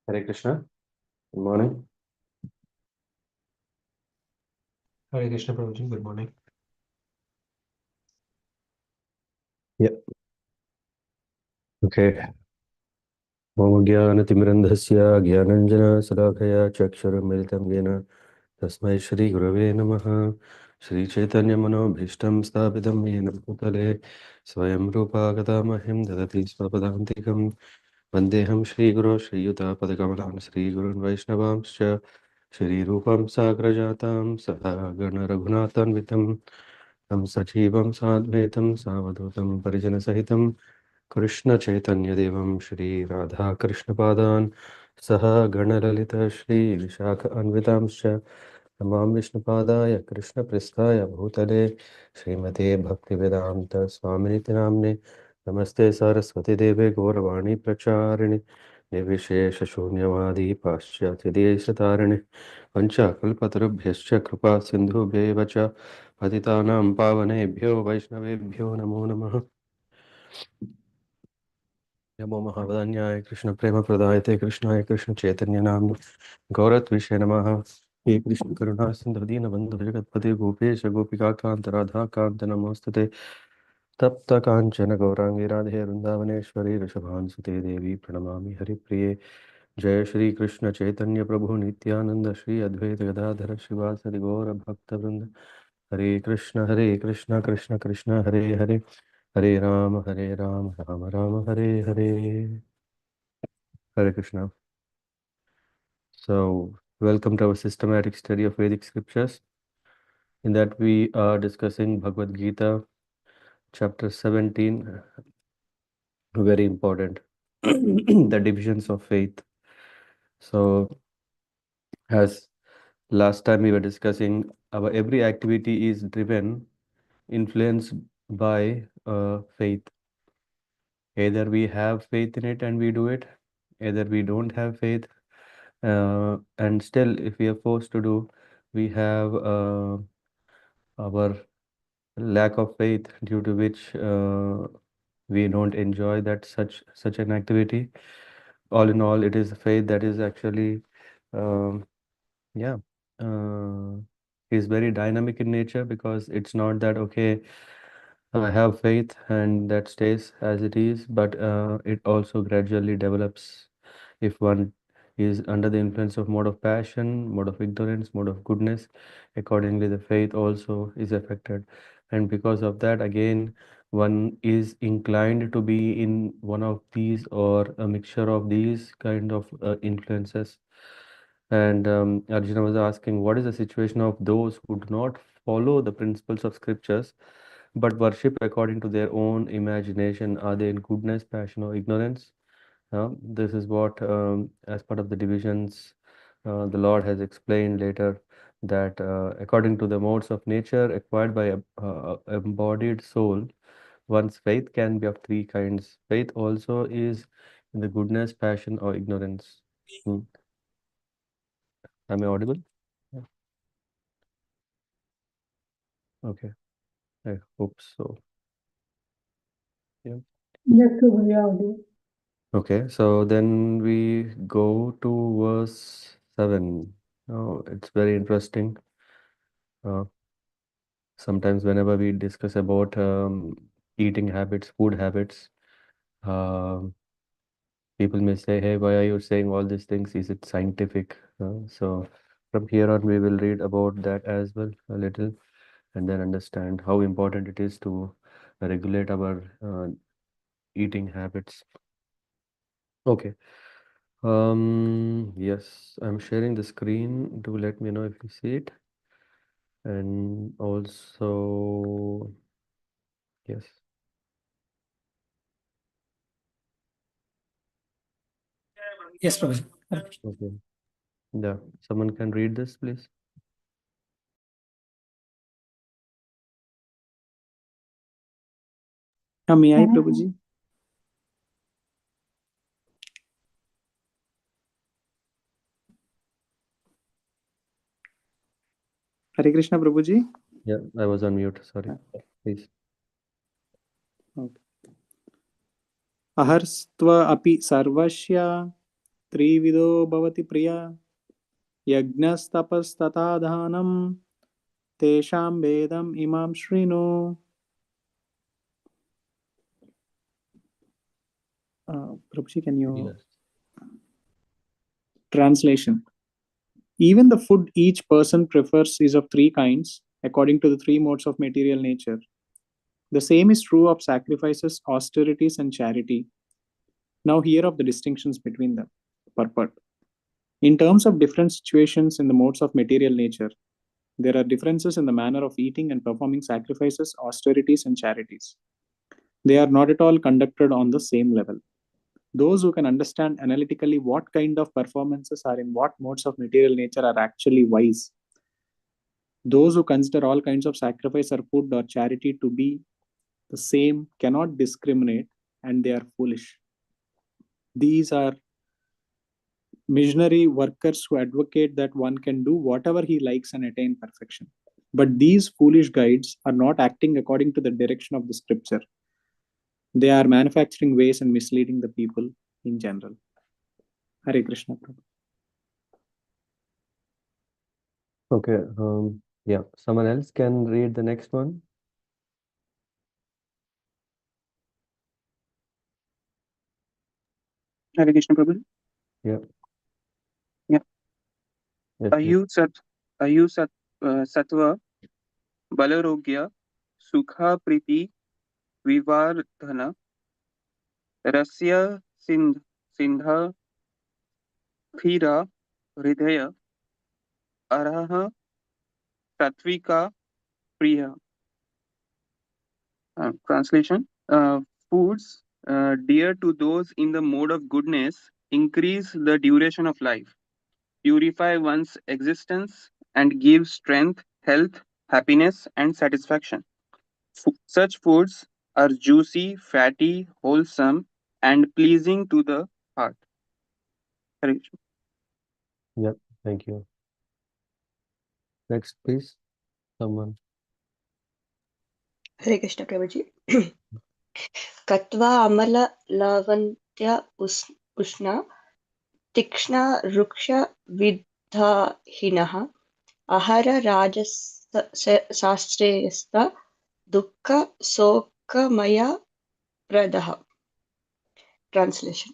Hare Krishna. Good morning. Hare Krishna Prabhuji, good morning. Yeah. Okay. Om Jnana-timirandhasya Jnananjana-salakaya Chakshara-militam Yena Tasmai Shri Gurave Namaha. Shri Chaitanya Mano-bhishtam Sthapitam Yena Bhutale Swayam Rupa Gatamahim Dadati Svapadantikam Vandeham Shri Guru Shri Yuta Padakamalam Shri Gurun Vaishnavamscha Shri Rupam Sagrajatam Saha Gana Raghunathan Vitam Tam Sachivam Sadvetam Savadutam Parijana Sahitam Krishna Chaitanya देवं श्री राधा कृष्ण पादान सह गणललित श्री विशाख अन्वितांश्च नमामि विष्णुपादाय कृष्ण पृष्ठाय भूतले श्रीमते भक्तिवेदांत स्वामिनिति नाम्ने नमस्ते सरस्वती देवे गौरवाणी प्रचारिणे निर्विशेष शून्यवादी पाश्चात्य देशतारिणे पंचाकल्पतरुभ्यश्च कृपा सिन्धुभ्येव च पतितानां पावनेभ्यो वैष्णवेभ्यो नमो नमः। नमो महावदन्याय कृष्ण प्रेम प्रदायते कृष्णाय कृष्ण चैतन्य नाम गौरत्विषे नमः। हे कृष्ण करुणा सिंधु दीन बंधु जगतपति गोपेश गोपिका कांत राधा कांत नमोस्तुते तप्त कांचन गौरांगी राधे वृंदावनेश्वरी ऋषभानुसुते देवी प्रणमामि हरिप्रिये। जय श्री कृष्ण चैतन्य प्रभु नित्यानंद श्री अद्वैत गदाधर शिवासरि गौर भक्त वृंद। हरे Krishna Krishna Krishna Hare Hare Hare Ram Ram Ram Hare Hare. Hare Krishna. So, welcome to our systematic study of Vedic scriptures. In that, we are discussing Bhagavad Gita, chapter 17, very important, the divisions of faith. So, as last time we were discussing, our every activity is driven, influenced by faith. Either we have faith in it and we do it, either we don't have faith, and still, if we are forced to do, we have our lack of faith due to which we don't enjoy that such an activity. All in all, it is faith that is actually um, yeah uh, is very dynamic in nature, because it's not that okay, I have faith and that stays as it is, but it also gradually develops if one is under the influence of mode of passion, mode of ignorance, mode of goodness. Accordingly, the faith also is affected, and because of that, again, one is inclined to be in one of these or a mixture of these kind of influences. And Arjuna was asking, what is the situation of those who do not follow the principles of scriptures but worship according to their own imagination? Are they in goodness, passion, or ignorance? This is what, as part of the divisions, the Lord has explained later that according to the modes of nature acquired by a embodied soul, one's faith can be of three kinds. Faith also is in the goodness, passion, or ignorance. Hmm. Am I audible? Yeah. Okay, I hope so. Yeah. Yes, Prabhu, you are audible. Okay, so then we go to verse 7. Oh, it's very interesting. Uh, Sometimes whenever we discuss about eating habits, food habits, um, people may say, hey, why are you saying all these things? Is it scientific? So from here on, we will read about that as well a little, and then understand how important it is to regulate our eating habits. Okay. Yes, I'm sharing the screen. Do let me know if you see it. And also, yes. Yes, Prabhu. Okay. Yeah. Someone can read this, please. May I, Prabhuji? Hare Krishna, Prabhuji. Yeah, I was on mute. Sorry. Please. Okay. Aharstva api sarvasya त्रिविधो भवति प्रिया यज्ञस्तपस्तथा दानं तेषां भेदम् इमां शृणु. Prabhuji, can you Yes. translation? Even the food each person prefers is of three kinds, according to the three modes of material nature. The same is true of sacrifices, austerities, and charity. Now, hear of the distinctions between them. Purport. In terms of different situations in the modes of material nature, there are differences in the manner of eating and performing sacrifices, austerities, and charities. They are not at all conducted on the same level. Those who can understand analytically what kind of performances are in what modes of material nature are actually wise. Those who consider all kinds of sacrifice or food or charity to be the same cannot discriminate, and they are foolish. These are missionary workers who advocate that one can do whatever he likes and attain perfection. But these foolish guides are not acting according to the direction of the scripture. They are manufacturing ways and misleading the people in general. Hare Krishna. Prabhu. Okay. Yeah. Someone else can read the next one. Hare Krishna Prabhu. Yeah. Yeah. Yes, please. Ayu Sattva Balarogya Sukha Priti Vivardhana Rasya Sindha Phira Hridaya Araha Satvika Priya. Translation. Foods dear to those in the mode of goodness increase the duration of life, purify one's existence, and give strength, health, happiness, and satisfaction. Such foods are juicy, fatty, wholesome, and pleasing to the heart. Hare Krishna. Yep. Thank you. Next, please. Someone. हरे कृष्ण प्रभु जी कट्वा अमल लावण्य उष्ण तीक्ष्ण रुक्ष विद्धाहिनः अहर राजशास्त्रेस्त दुःख शोकमय प्रदः. Translation.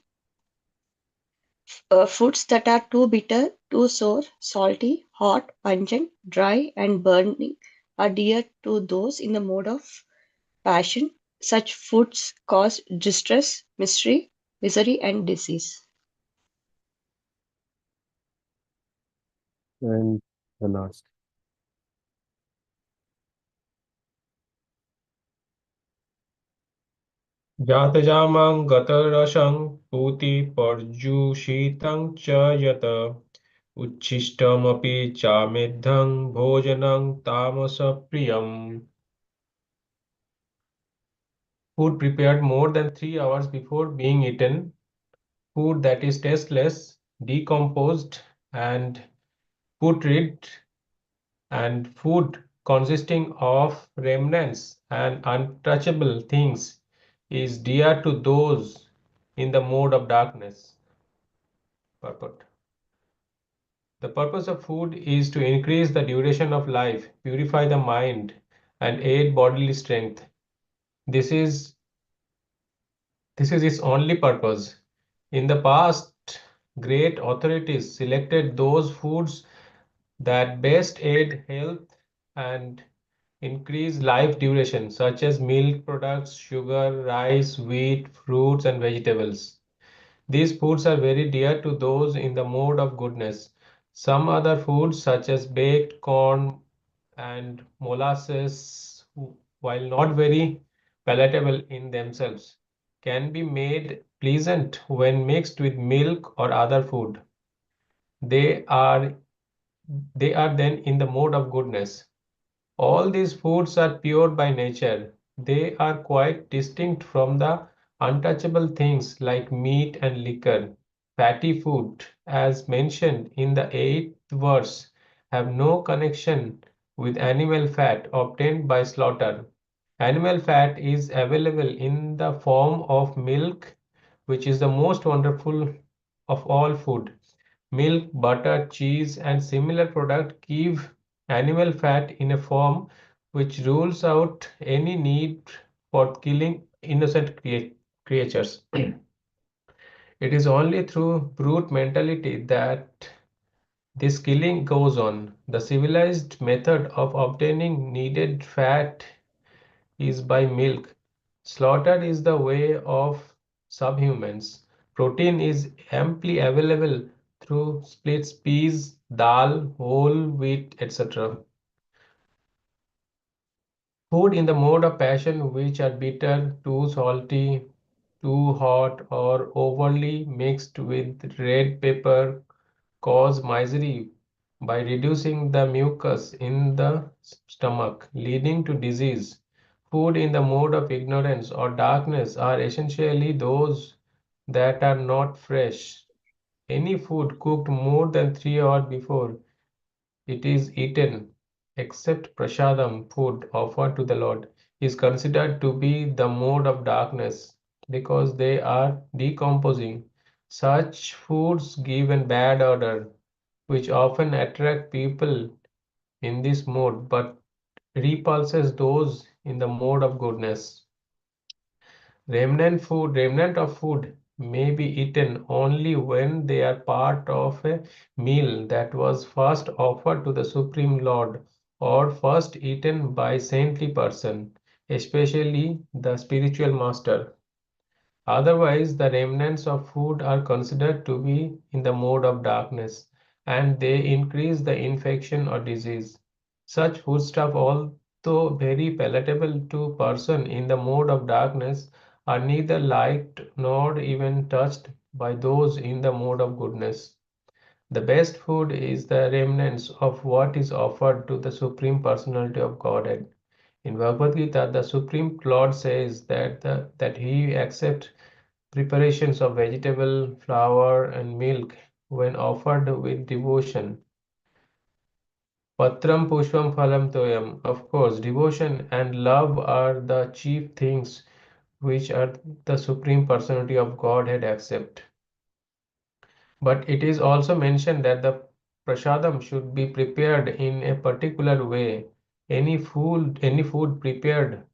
Foods that are too bitter, too sour, salty, hot, pungent, dry, and burning are dear to those in the mode of passion. Such foods cause distress, misery, and disease. And the last. जातजामां गतरसं पूति पर्युषितं च यत् उच्छिष्टमपि चामेद्धं भोजनं तामसप्रियम्. Food prepared more than 3 hours before being eaten, food that is tasteless, decomposed, and putrid, and food consisting of remnants and untouchable things is dear to those in the mode of darkness. Purport. The purpose of food is to increase the duration of life, purify the mind, and aid bodily strength. This is its only purpose. In the past, great authorities selected those foods that best aid health and increase life duration, such as milk products, sugar, rice, wheat, fruits, and vegetables. These foods are very dear to those in the mode of goodness. Some other foods, such as baked corn and molasses, while not very palatable in themselves, can be made pleasant when mixed with milk or other food. They are then in the mode of goodness. All these foods are pure by nature. They are quite distinct from the untouchable things like meat and liquor. Fatty food, as mentioned in the 8th verse, have no connection with animal fat obtained by slaughter. Animal fat is available in the form of milk, which is the most wonderful of all food. Milk, butter, cheese, and similar products give animal fat in a form which rules out any need for killing innocent creatures. It is only through brute mentality that this killing goes on. The civilized method of obtaining needed fat is by milk. Slaughter is the way of subhumans. Protein is amply available through splits peas, dal, whole wheat, etc. Food in the mode of passion, which are bitter, too salty, too hot, or overly mixed with red pepper, cause misery by reducing the mucus in the stomach, leading to disease. Food in the mode of ignorance or darkness are essentially those that are not fresh. Any food cooked more than 3 hours before it is eaten, except prasadam food offered to the Lord, is considered to be the mode of darkness because they are decomposing. Such foods give a bad odor, which often attract people in this mode but repulses those in the mode of goodness. Remnant of food may be eaten only when they are part of a meal that was first offered to the Supreme Lord or first eaten by saintly person, especially the spiritual master. Otherwise, the remnants of food are considered to be in the mode of darkness, and they increase the infection or disease. Such foodstuff, although very palatable to person in the mode of darkness, are neither liked nor even touched by those in the mode of goodness. The best food is the remnants of what is offered to the Supreme Personality of Godhead. In Bhagavad Gita, the Supreme Lord says that He accepts preparations of vegetable, flour, and milk when offered with devotion. Patram pushpam phalam toyam. Of course, devotion and love are the chief things which are the Supreme Personality of Godhead accept. But it is also mentioned that the prasadam should be prepared in a particular way. Any food prepared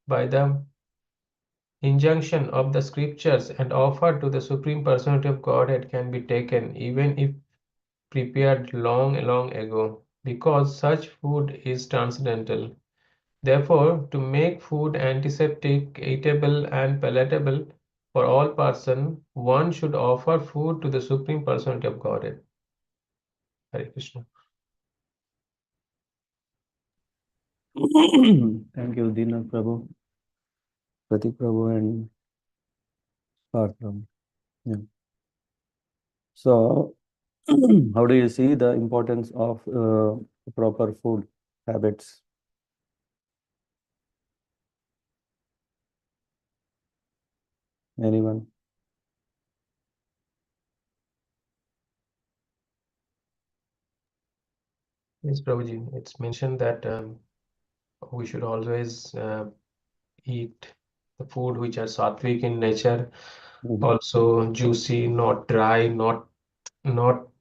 by the injunction of the scriptures and offered to the Supreme Personality of Godhead can be taken even if prepared long ago, because such food is transcendental. Therefore, to make food antiseptic, eatable, and palatable for all persons, one should offer food to the Supreme Personality of Godhead. Hare Krishna. Thank you, Dina Prabhu, Pratik Prabhu, and Parth Prabhu. Yeah. So, how do you see the importance of proper food habits? Anyone? Yes, Prabhuji, it's mentioned that we should always eat the food which are sattvic in nature, Mhm. also juicy, not dry, not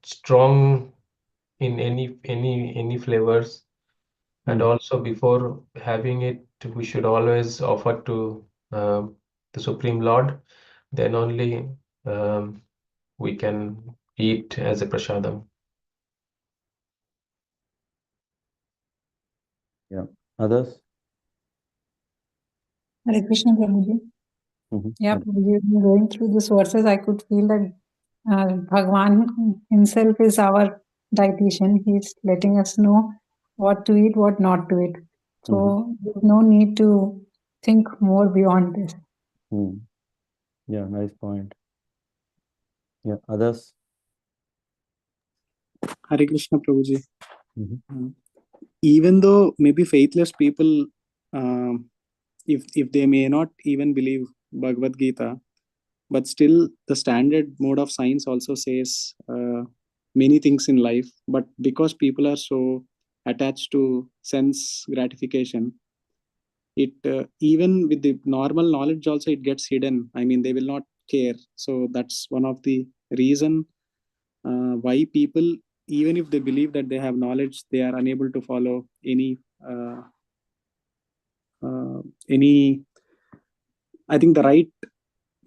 strong in any flavors. And Mm. also before having it, we should always offer to the Supreme Lord. Then only we can eat as a prasadam. Yeah. Others? Hare Krishna, Prabhuji. Yeah, Mhm. Prabhuji, going through these verses, I could feel that Bhagwan himself is our dietitian. He's letting us know what to eat, what not to eat. Mhm. So there's no need to think more beyond this. Mm. Yeah, nice point. Yeah, others? Hare Krishna Prabhuji. Mhm. Even though maybe faithless people, if they may not even believe Bhagavad Gita, but still the standard mode of science also says many things in life. But because people are so attached to sense gratification, it even with the normal knowledge also it gets hidden. I mean, they will not care. So that's one of the reason why people, even if they believe that they have knowledge, they are unable to follow uh, any, I think, the right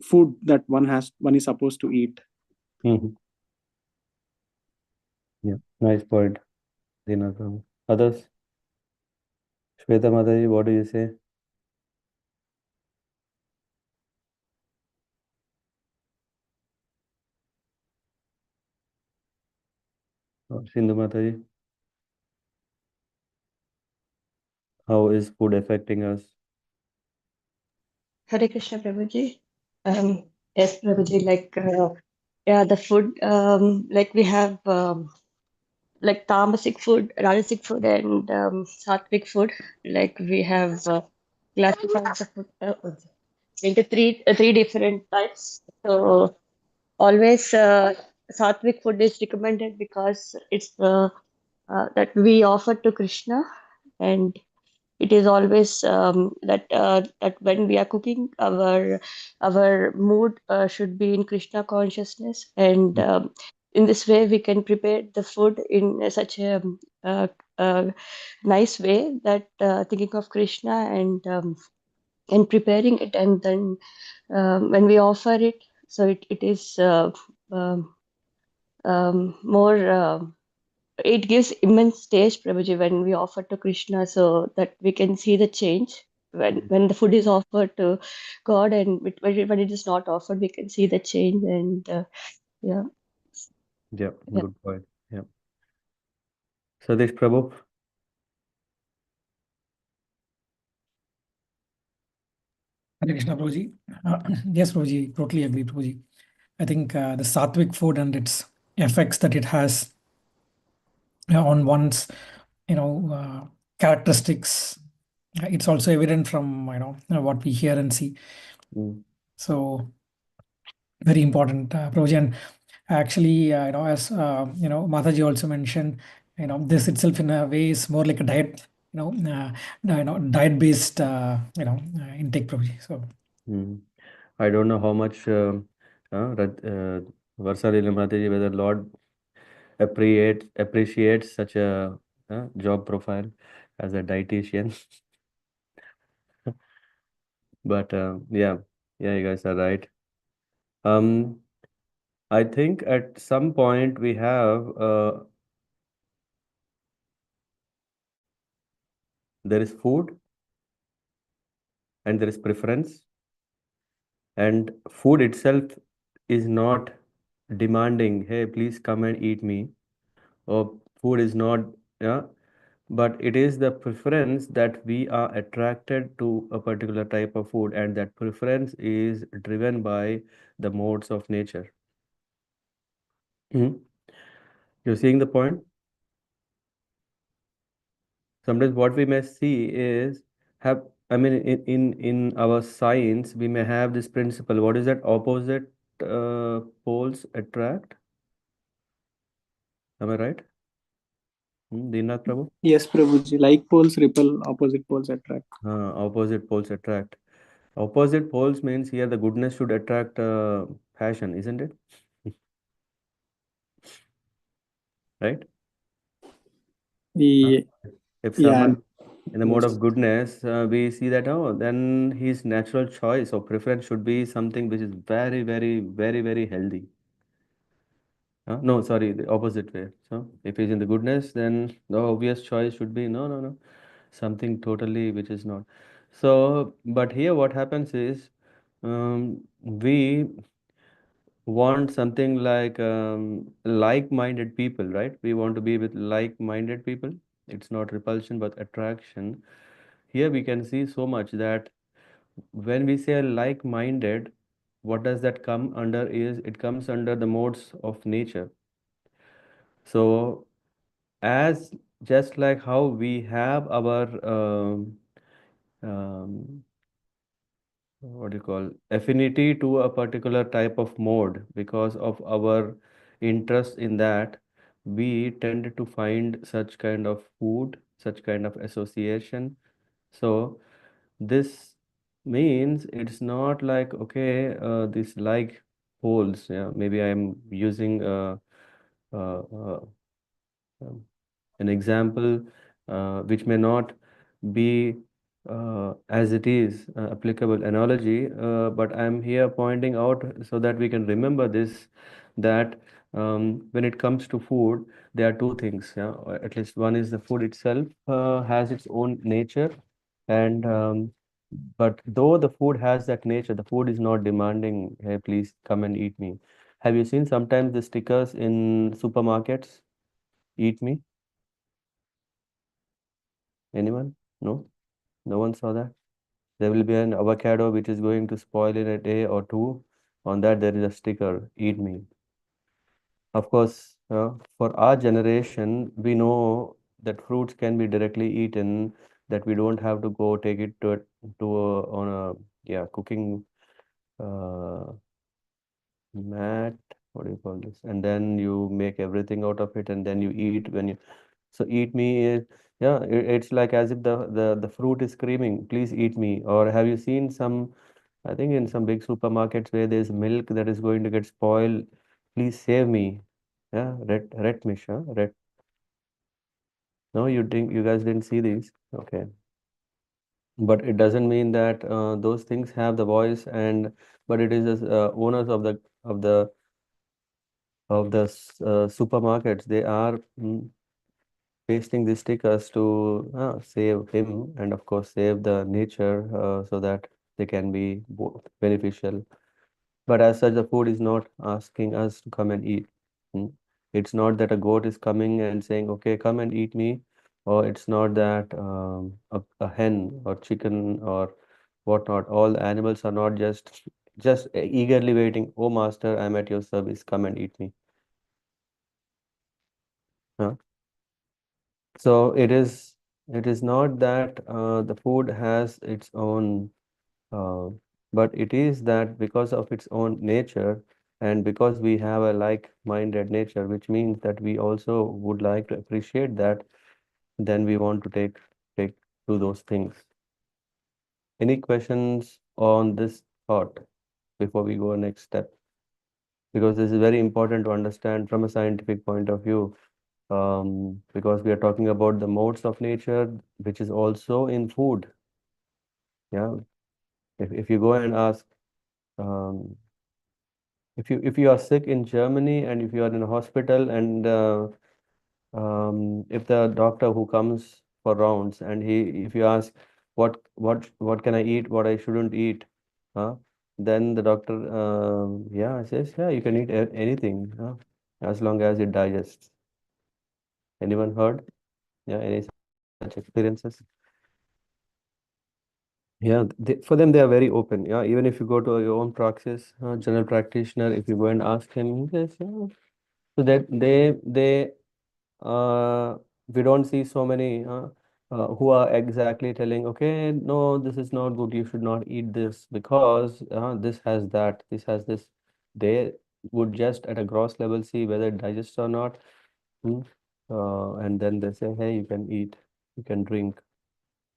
food that one is supposed to eat. Mhm. Yeah, nice point, Dina. Others? Shweta Mataji, what do you say? Sindhu Mataji, how is food affecting us? Hare Krishna, Prabhuji. Yes, Prabhuji, yeah, the food, like we have like tamasic food, rajasic food, and sattvic food. Like we have classified the food into three different types. So always sattvic food is recommended because it's that we offer to Krishna, and it is always that when we are cooking, our mood should be in Krishna consciousness, and in this way we can prepare the food in such a uh, uh, nice way that thinking of Krishna and preparing it, and then when we offer it, so it is um, more. It gives immense taste, Prabhuji, when we offer to Krishna, so that we can see the change when the food is offered to God, and when it is not offered, we can see the change. And yeah, Yeah, yeah. good point. Yeah. Sadish Prabhu? Hare Krishna, Prabhuji. Yes, Prabhuji, totally agree, Prabhuji. I think the sattvic food and its effects that it has on one's, characteristics, it's also evident from, what we hear and see. Mm. So very important, Prabhuji. And actually, as Mataji also mentioned, this itself in a way is more like a diet, diet-based, intake, Prabhuji. So. Mm. I don't know how much Varsa Mataji, whether Lord appreciates such a job profile as a dietitian. But yeah, yeah, you guys are right. Um, I think at some point we have there is food and there is preference, and food itself is not demanding, hey, please come and eat me, or food is not, yeah, but it is the preference that we are attracted to a particular type of food, and that preference is driven by the modes of nature. Mhm. You're seeing the point? Sometimes what we may see is have, I mean, in our science, we may have this principle. What is that? Opposite poles attract. Am I right? Dinath Prabhu? Yes, Prabhuji. Like poles repel, opposite poles attract. Opposite poles attract. Opposite poles means here the goodness should attract passion, isn't it? Right? Huh? Ye- If Yeah. someone in the mode Yes. of goodness, we see that, oh, then his natural choice or preference should be something which is very, very, very, very healthy. No, sorry, the opposite way. So if he's in the goodness, then the obvious choice should be no, no, no, something totally which is not. So, but here what happens is we want something like like-minded people, right? We want to be with like-minded people. It's not repulsion, but attraction. Here we can see so much that when we say like-minded, what does that come under is it comes under the modes of nature. So as just like how we have our um, what do you call affinity to a particular type of mode because of our interest in that, we tend to find such kind of food, such kind of association. So this means it's not like okay, this like holes. Yeah, maybe I'm using uh, uh, an example which may not be as it is applicable analogy, but I'm here pointing out so that we can remember this, that when it comes to food, there are two things. Yeah, or at least one is the food itself has its own nature, and but though the food has that nature, the food is not demanding, hey, please come and eat me. Have you seen sometimes the stickers in supermarkets? Eat me. Anyone? No? No one saw that? There will be an avocado which is going to spoil in a day or two. On that, there is a sticker, eat me. Of course, for our generation, we know that fruits can be directly eaten, that we don't have to go take it on a cooking uh, mat. What do you call this? And then you make everything out of it, and then you eat when you. So eat me is, yeah, it's like as if the fruit is screaming, please eat me. Or have you seen some, I think in some big supermarkets where there's milk that is going to get spoiled, please save me. Yeah, red mish, huh? Red. No, you guys didn't see these. Okay. But it doesn't mean that those things have the voice, and but it is the owners of the supermarkets. They are pasting these stickers to save him and of course save the nature so that they can be both beneficial. But as such, the food is not asking us to come and eat. Mm. It's not that a goat is coming and saying, okay, come and eat me. Or it's not that a hen or chicken or whatnot. All animals are not just eagerly waiting, oh master, I'm at your service, come and eat me. Huh? So it is not that the food has its own, uh, but it is that because of its own nature and because we have a like-minded nature, which means that we also would like to appreciate that, then we want to take to those things. Any questions on this thought before we go next step? Because this is very important to understand from a scientific point of view. Because we are talking about the modes of nature, which is also in food. Yeah, if you go and ask, um, if you are sick in Germany and if you are in a hospital and if the doctor who comes for rounds and if you ask what can I eat, what I shouldn't eat, huh? Then the doctor says, yeah, you can eat anything, huh? As long as it digests. Anyone heard? Yeah, any such experiences? Yeah, for them they are very open. Yeah, even if you go to your own praxis, general practitioner, if you go and ask him, he says, yeah. So that they we don't see so many who are exactly telling, okay, no, this is not good. You should not eat this because this has that, this has this. They would just at a gross level see whether it digests or not, hmm, and then they say, hey, you can eat, you can drink.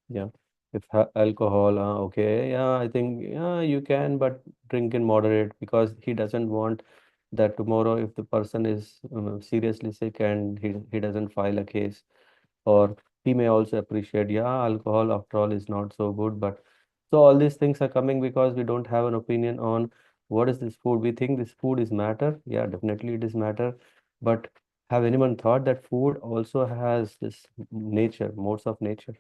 Yeah. If alcohol, okay, yeah, I think, yeah, you can, but drink in moderate because he doesn't want that tomorrow if the person is seriously sick and he doesn't file a case, or he may also appreciate, yeah, alcohol after all is not so good, but so all these things are coming because we don't have an opinion on what is this food. We think this food is matter. Yeah, definitely it is matter, but have anyone thought that food also has this nature, modes of nature?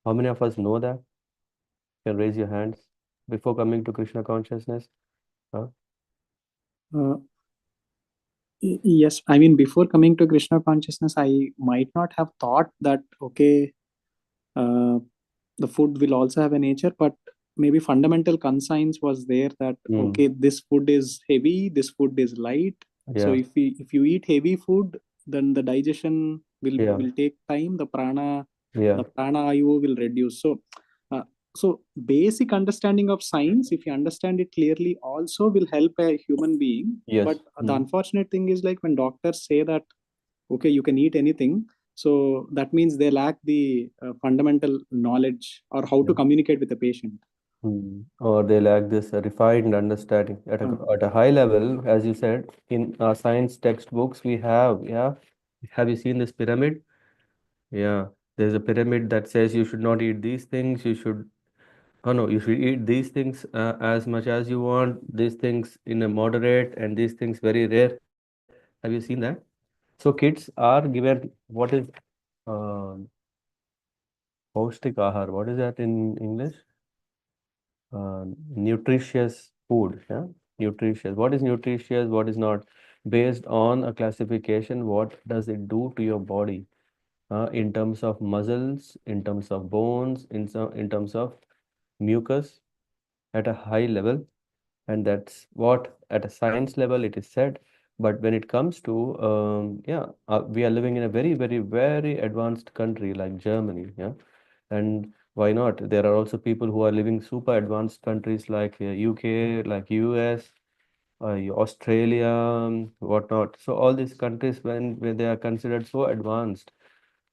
How many of us know that? You can raise your hands before coming to Krishna consciousness. Huh? Uh, yes, I mean, before coming to Krishna consciousness, I might not have thought that, okay, uh, the food will also have a nature, but maybe fundamental conscience was there that, okay, this food is heavy, this food is light. So Yeah, if you eat heavy food, then the digestion yeah, will take time, the yeah, ayu will reduce. Uh, so basic understanding of science, if you understand it clearly, also will help a human being. yes. But the unfortunate thing is, like, when doctors say that, okay, you can eat anything, so that means they lack the fundamental knowledge or how to Yeah. communicate with the patient. Or they lack this refined understanding at a high level, as you said, in our science textbooks we have, yeah. Have you seen this pyramid? Yeah, there's a pyramid that says you should not eat these things, you should, oh no, you should eat these things as much as you want, these things in a moderate, and these things very rare. Have you seen that? So kids are given what is uh, paustik ahar. What is that in English? Nutritious food. Yeah, nutritious. What is nutritious? What is not? Based on a classification, what does it do to your body? In terms of muscles, in terms of bones, in terms of mucus at a high level, and that's what at a science level it is said. But when it comes to we are living in a very, very, very advanced country like Germany, yeah, and why not? There are also people who are living super advanced countries like UK, like US, Australia, whatnot. So all these countries, when they are considered so advanced,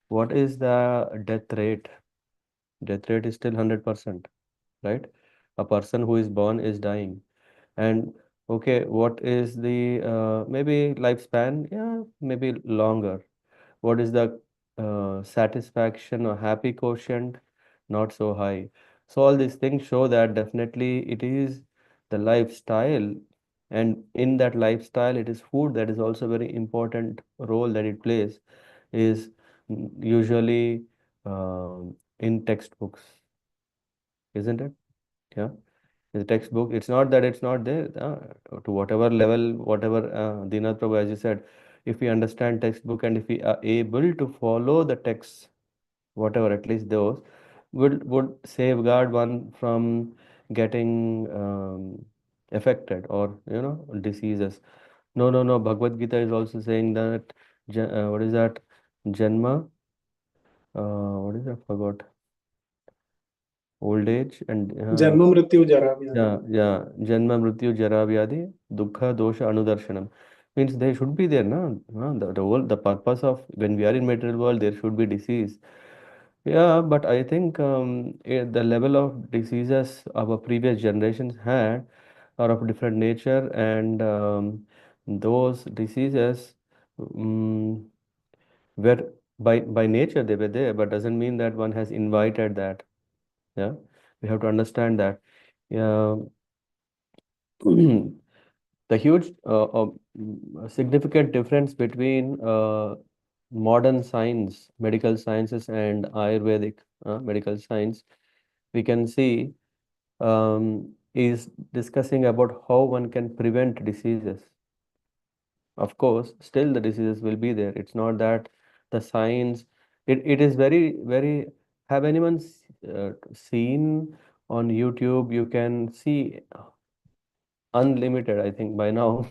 what is the death rate? Death rate is still 100%, right? A person who is born is dying. And okay, what is the maybe lifespan? Yeah, maybe longer. What is the satisfaction or happy quotient? Not so high. So all these things show that definitely it is the lifestyle, and in that lifestyle, it is food that is also very important role that it plays is usually in textbooks, isn't it? Yeah. The textbook, it's not that it's not there. To whatever level, whatever Dinath Prabhu, as you said, if we understand textbook and if we are able to follow the text, whatever, at least those, would safeguard one from getting affected or diseases. No, no, no. Bhagavad Gita is also saying that what is that? Janma. What is that? Forgot. Old age and Janma mrityu jara vyadhi. yeah, Janma Mrityu Jara Vyadhi Dukkha Dosha Anudarshanam. Means they should be there, no? The purpose of when we are in material world, there should be disease. Yeah, but I think the level of diseases our previous generations had are of different nature, and those diseases um, were by nature they were there, but doesn't mean that one has invited that. Yeah, we have to understand that. Yeah. The huge significant difference between modern science, medical sciences, and Ayurvedic medical science, we can see is discussing about how one can prevent diseases. Of course, still the diseases will be there. It's not that the science, it is very, very, have anyone seen on YouTube, you can see unlimited, I think by now,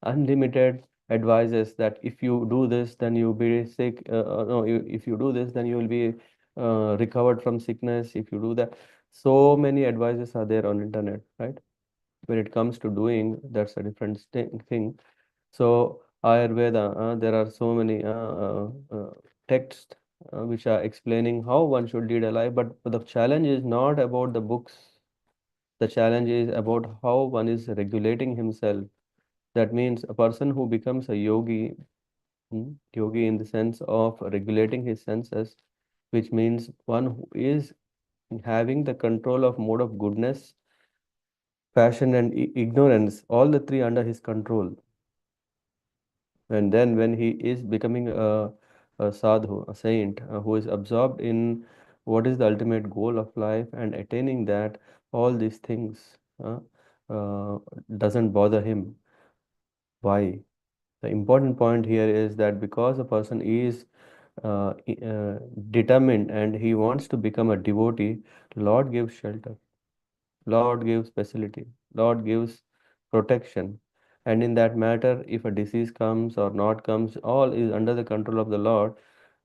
unlimited advices that if you do this, then you'll be sick. No, if you do this, then you will be recovered from sickness. If you do that, so many advices are there on internet, right? When it comes to doing, that's a different thing. So Ayurveda, there are so many texts which are explaining how one should lead a life. But the challenge is not about the books. The challenge is about how one is regulating himself. That means a person who becomes a yogi, yogi in the sense of regulating his senses, which means one who is having the control of mode of goodness, passion, and ignorance, all the three under his control. And then when he is becoming a sadhu, a saint, who is absorbed in what is the ultimate goal of life and attaining that, all these things uh, doesn't bother him. Why? The important point here is that because a person is determined and he wants to become a devotee, Lord gives shelter, Lord gives facility, Lord gives protection. And in that matter, if a disease comes or not comes, all is under the control of the Lord.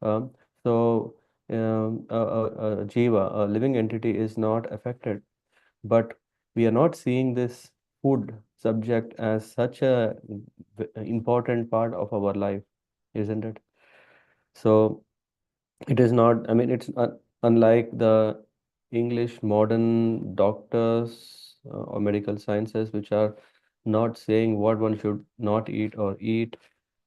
Um, so, a jiva, a living entity, is not affected. But we are not seeing this food subject as such a important part of our life, isn't it? So it is not, I mean, it's unlike the English modern doctors or medical sciences which are not saying what one should not eat or eat.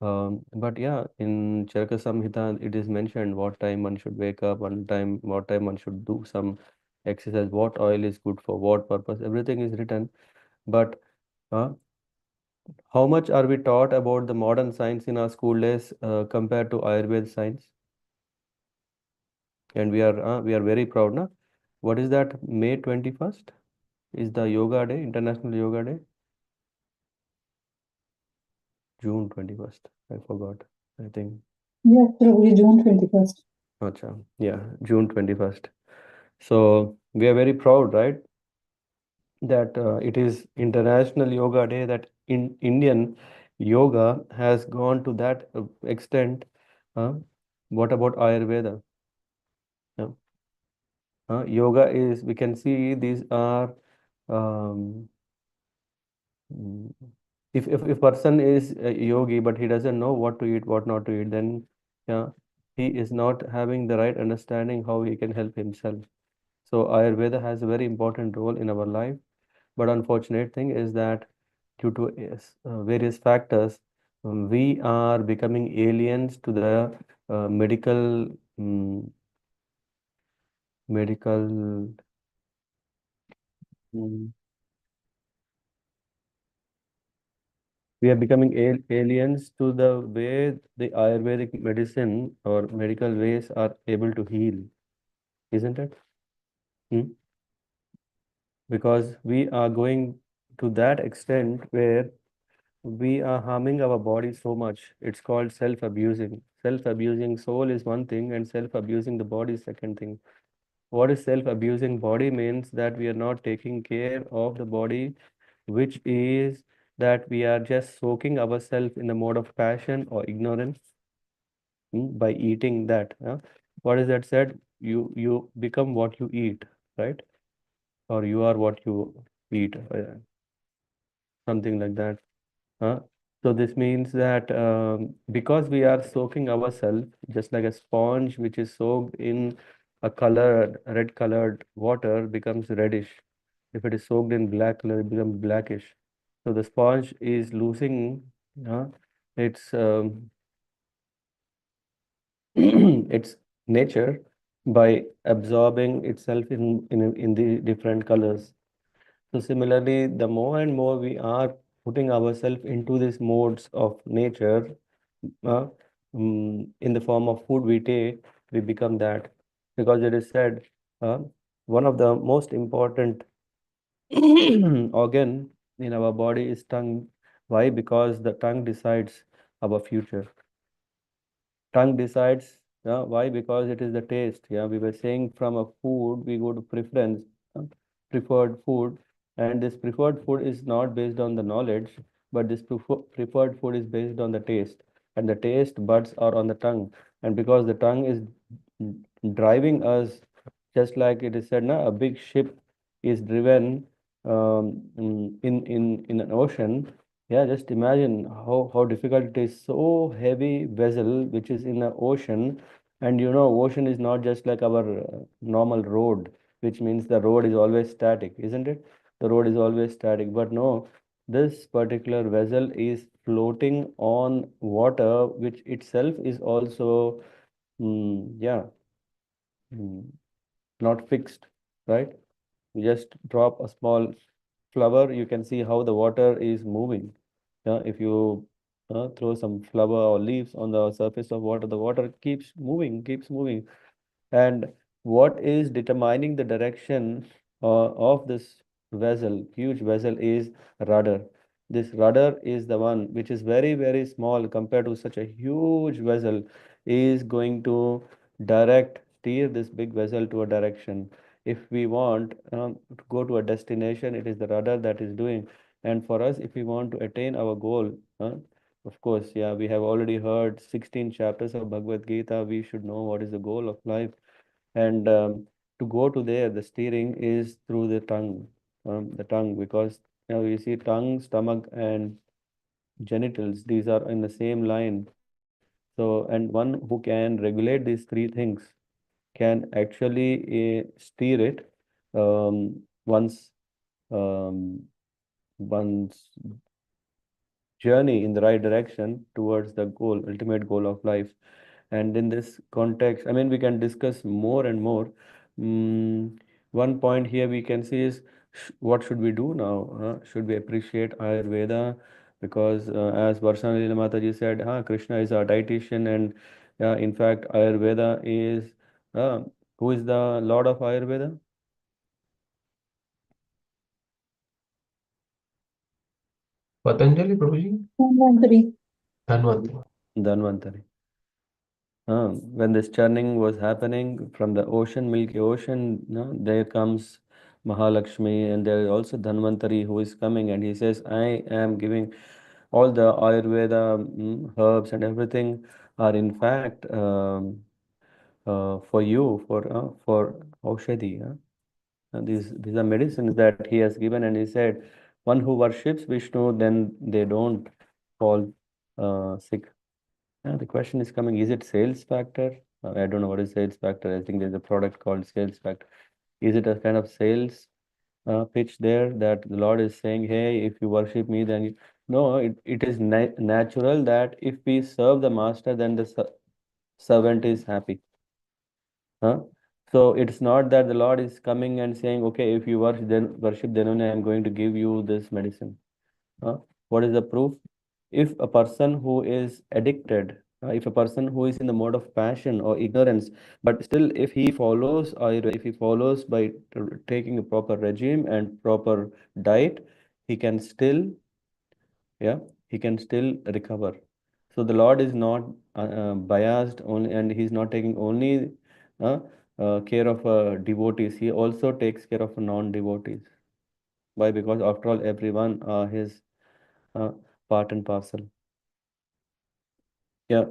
But yeah, in Charaka Samhita, it is mentioned what time one should wake up, what time one should do some exercise, what oil is good for what purpose. Everything is written. But uh, how much are we taught about the modern science in our school days compared to Ayurveda science? And we are very proud, na? What is that? May 21st is the Yoga Day, International Yoga Day. June 21st. I forgot. I think. Yes, Prabhuji, June 21st. Acha. Yeah, June 21st. So we are very proud, right? That it is International Yoga Day, that in Indian yoga has gone to that extent. Uh, what about Ayurveda? Yeah. Yoga is, we can see these are um, mm, if person is a yogi but he doesn't know what to eat, what not to eat, then yeah, he is not having the right understanding how he can help himself. So Ayurveda has a very important role in our life, but unfortunate thing is that due to various factors, we are becoming aliens to the um, medical mm, we are becoming aliens to the way the Ayurvedic medicine or medical ways are able to heal, isn't it? Hmm? Because we are going to that extent where we are harming our body so much. It's called self-abusing. Self-abusing soul is one thing, and self-abusing the body is second thing. What is self-abusing body means that we are not taking care of the body, which is that we are just soaking ourselves in the mode of passion or ignorance by eating that. What is that said? You become what you eat, right? Or you are what you eat, something like that. Huh? So this means that because we are soaking ourselves just like a sponge which is soaked in a colored, red colored water becomes reddish. If it is soaked in black color, it becomes blackish. So the sponge is losing uh, its its nature by absorbing itself in the different colors. So similarly, the more and more we are putting ourselves into these modes of nature, uh, in the form of food we take, we become that. Because it is said, uh, one of the most important organ in our body is tongue. Why? Because the tongue decides our future. Tongue decides. Why? Because it is the taste. Yeah, we were saying from a food we go to preference, preferred food, and this preferred food is not based on the knowledge, but this preferred food is based on the taste, and the taste buds are on the tongue, and because the tongue is driving us, just like it is said, na, a big ship is driven in an ocean. Yeah, just imagine how difficult it is. So heavy vessel which is in the ocean, and ocean is not just like our normal road, which means the road is always static, isn't it? The road is always static, but no, this particular vessel is floating on water, which itself is also, yeah, mm, not fixed, right? You just drop a small flower, you can see how the water is moving. Yeah, if you throw some flower or leaves on the surface of water, the water keeps moving, keeps moving. And what is determining the direction of this vessel, huge vessel, is rudder. This rudder is the one which is very, very small compared to such a huge vessel, is going to steer this big vessel to a direction. If we want to go to a destination, it is the rudder that is doing. And for us, if we want to attain our goal, of course, yeah, we have already heard 16 chapters of Bhagavad Gita. We should know what is the goal of life. And to go to there, the steering is through the tongue, because you see tongue, stomach, and genitals, these are in the same line. So, and one who can regulate these three things can actually steer it one's one's journey in the right direction towards the goal, ultimate goal of life. And in this context, I mean, we can discuss more and more. One point here we can see is what should we do now? Should we appreciate Ayurveda? Because as Varshanali Mataji said, Krishna is our dietitian, and in fact, Ayurveda is who is the Lord of Ayurveda? Patanjali, Prabhuji? Dhanvantari. Dhanvantari. Dhanvantari. When this churning was happening from the ocean, Milky Ocean, there comes Mahalakshmi, and there is also Dhanvantari who is coming, and he says, I am giving all the Ayurveda herbs and everything are in fact for you, for Aushadhi. And these are medicines that he has given, and he said, one who worships Vishnu, then they don't fall sick. The question is coming, is it sales factor? I don't know what is sales factor. I think there's a product called sales factor. Is it a kind of sales pitch there that the Lord is saying, hey, if you worship me, then you... No, it is natural that if we serve the master, then the servant is happy. So it's not that the Lord is coming and saying, okay, if you worship, then only I am going to give you this medicine. What is the proof? If a person who is addicted, if a person who is in the mode of passion or ignorance, but still if he follows, or if he follows by taking a proper regime and proper diet, he can still, he can still recover. So the Lord is not biased only, and he's not taking only care of devotees. He also takes care of non-devotees. Why? Because after all, everyone his part and parcel. Yeah.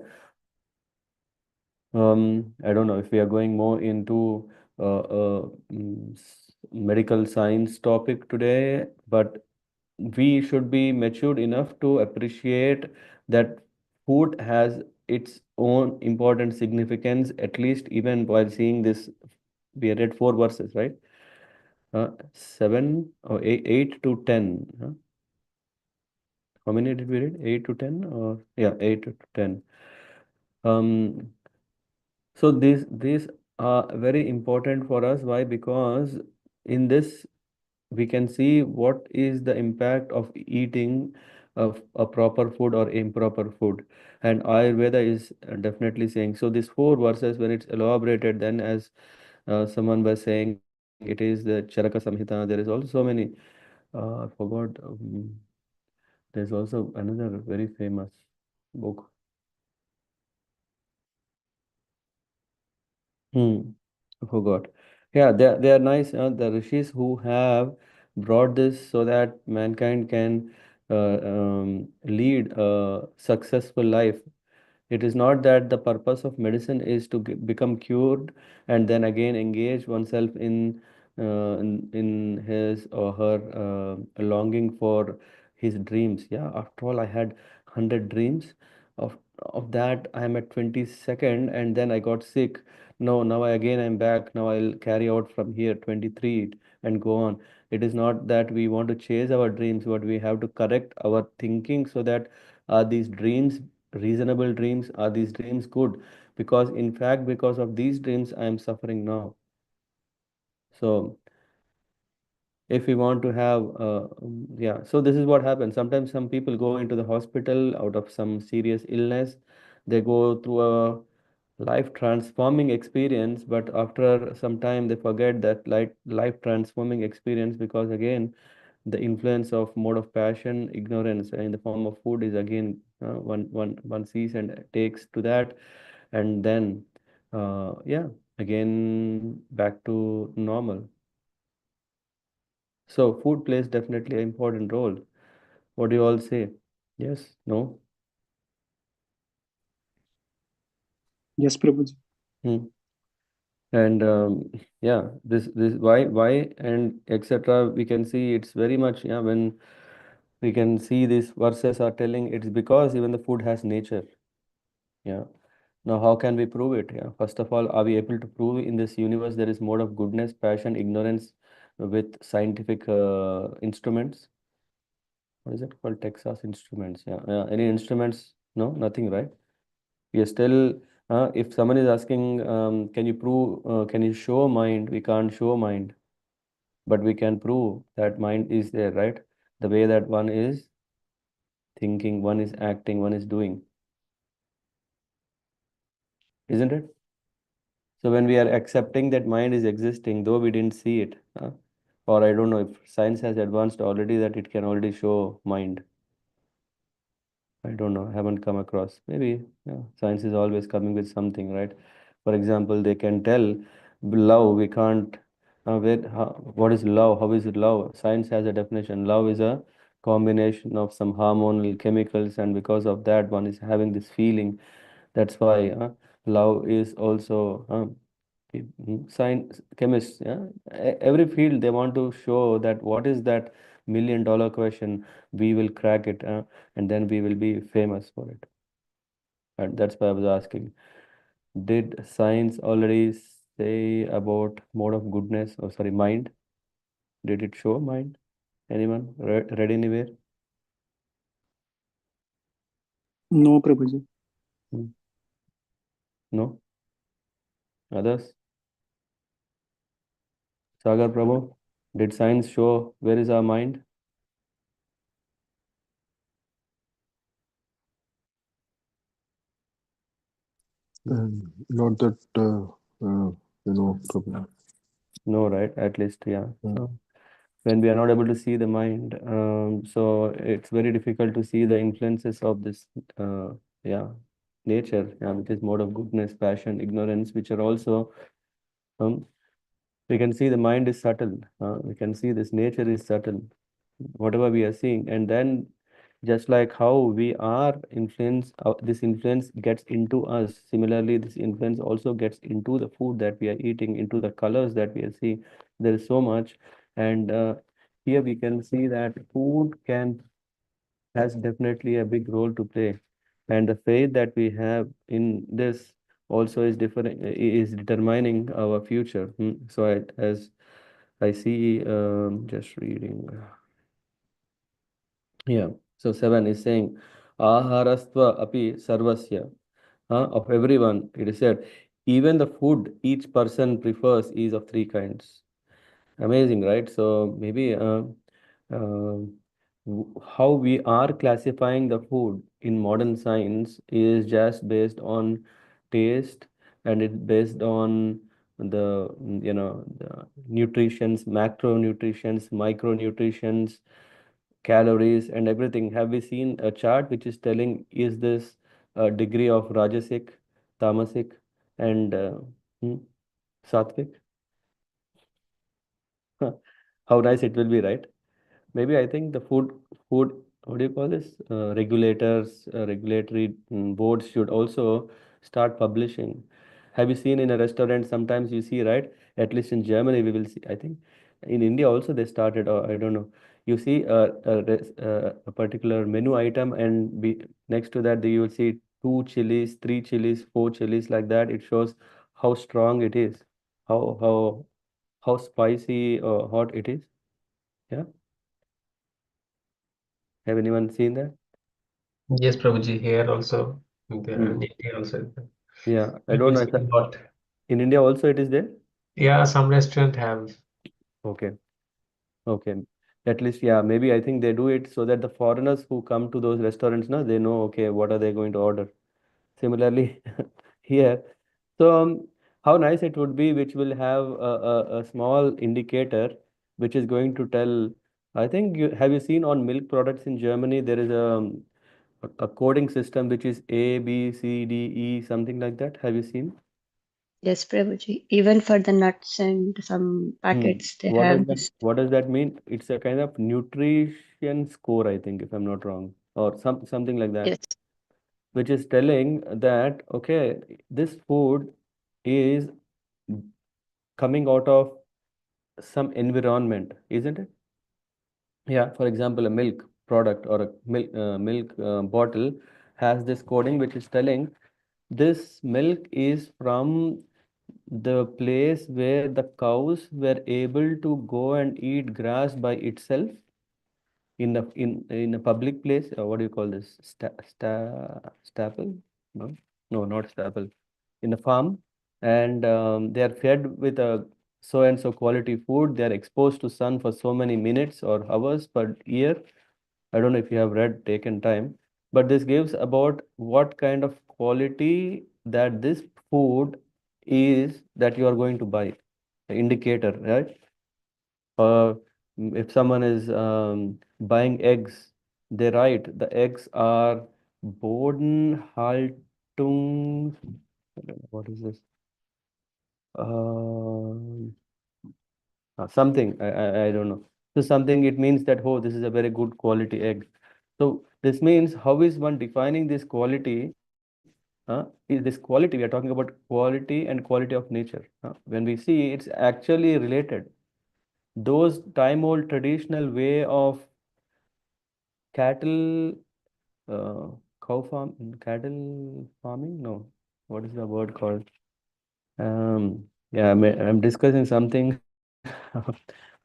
I don't know if we are going more into medical science topic today, but we should be matured enough to appreciate that food has its own important significance, at least even while seeing this. We read 4 verses, right? 7 or 8 to 10. How many did we read? 8 to 10, or yeah, 8 to 10. So these are very important for us. Why? Because in this we can see what is the impact of eating of a proper food or improper food. And Ayurveda is definitely saying, so these 4 verses, when it's elaborated, then as someone was saying, it is the Charaka Samhita. There is also so many, I forgot, there's also another very famous book. I forgot. Yeah, they are nice. The rishis who have brought this so that mankind can lead a successful life. It is not that the purpose of medicine is to become cured and then again engage oneself in his or her longing for his dreams. Yeah, after all, I had 100 dreams. Of that, I am at 22nd, and then I got sick. No, now I'm back. Now I'll carry out from here 23 and go on. It is not that we want to chase our dreams, but we have to correct our thinking so that these dreams reasonable dreams, are these dreams good? Because in fact, because of these dreams I am suffering now. So if we want to have so this is what happens. Sometimes some people go into the hospital out of some serious illness. They go through a life transforming experience, but after some time they forget that life transforming experience, because again the influence of mode of passion, ignorance in the form of food is again one sees and takes to that, and then again back to normal. So food plays definitely an important role. What do you all say? Yes? No? Yes, Prabhuji. Hmm. And this why and etc. We can see it's very much, when we can see these verses are telling, it's because even the food has nature. Yeah. Now, how can we prove it? Yeah. First of all, are we able to prove in this universe there is mode of goodness, passion, ignorance, with scientific instruments. What is it called? Texas Instruments. Yeah. Any instruments? No, nothing, right? We are still, if someone is asking, can you prove, can you show mind? We can't show mind, but we can prove that mind is there, right? The way that one is thinking, one is acting, one is doing, isn't it? So when we are accepting that mind is existing, though we didn't see it, or I don't know if science has advanced already that it can already show mind. I don't know, haven't come across. Maybe, yeah, science is always coming with something, right? For example, they can tell love, we can't, what is love? How is it love? Science has a definition. Love is a combination of some hormonal chemicals, and because of that, one is having this feeling. That's why love is also science, chemists, yeah, every field they want to show that what is that $1 million question, we will crack it, and then we will be famous for it. And that's why I was asking, did science already say about mode of goodness, or sorry, mind? Did it show mind? Anyone read anywhere? No, Prabhuji. Hmm. No? Others? Sagar Prabhu, did science show where is our mind? Not that Prabhu. No, right? At least, yeah. So when we are not able to see the mind, so it's very difficult to see the influences of this, yeah, nature, yeah, which is mode of goodness, passion, ignorance, which are also, we can see the mind is subtle. We can see this nature is subtle, whatever we are seeing, and then just like how we are influenced, this influence gets into us. Similarly, this influence also gets into the food that we are eating, into the colors that we are seeing. There is so much, and here we can see that food can has definitely a big role to play, and the faith that we have in this also is different, is determining our future. So as I see, just reading. Yeah. So 7 is saying, Aharastva api sarvasya, of everyone. It is said, even the food each person prefers is of three kinds. Amazing, right? So maybe uh, how we are classifying the food in modern science is just based on taste, and it's based on the the nutritions, macronutrients, micronutrients, calories, and everything. Have we seen a chart which is telling is this a degree of rajasic, tamasic, and hmm, sattvic? How nice it will be, right? Maybe I think the food, what do you call this? Regulators, regulatory boards should also start publishing. Have you seen in a restaurant? Sometimes you see, right? At least in Germany, we will see. I think in India also they started, or I don't know. You see a particular menu item, and next to that, you will see two chilies, three chilies, four chilies, like that. It shows how strong it is, how spicy or hot it is. Yeah. Have anyone seen that? Yes, Prabhuji, here also, there Hmm. in India also. Yeah, I It don't know. is very hot. In India also it is there? Yeah, some restaurant have. Okay, okay. At least, yeah, maybe I think they do it so that the foreigners who come to those restaurants, now they know, okay, what are they going to order? Similarly, here. So, how nice it would be, which will have a small indicator which is going to tell. I think have you seen on milk products in Germany, there is a coding system which is A, B, C, D, E, something like that. Have you seen? Yes, Prabhuji. Even for the nuts and some packets, they What does have that this. what does that mean? It's a kind of nutrition score, I think, if I'm not wrong, or something like that, Yes, which is telling that okay, this food is coming out of some environment, isn't it? Yeah, for example, a milk product or a milk bottle has this coding which is telling this milk is from the place where the cows were able to go and eat grass by itself in a public place. What do you call this? Staple? No, no, not staple. In a farm, and they are fed with a so and so quality food. They are exposed to sun for so many minutes or hours per year. I don't know if you have read, taken time, but this gives about what kind of quality that this food is that you are going to buy. The indicator, right? If someone is buying eggs, they write the eggs are Bodenhaltung. What is this? Something I don't know. So something it means that oh, this is a very good quality egg. So this means how is one defining this quality? Is this quality? We are talking about quality and quality of nature. When we see it's actually related. Those time old traditional way of cattle, uh, cattle farming? No, what is the word called? Yeah, I'm discussing something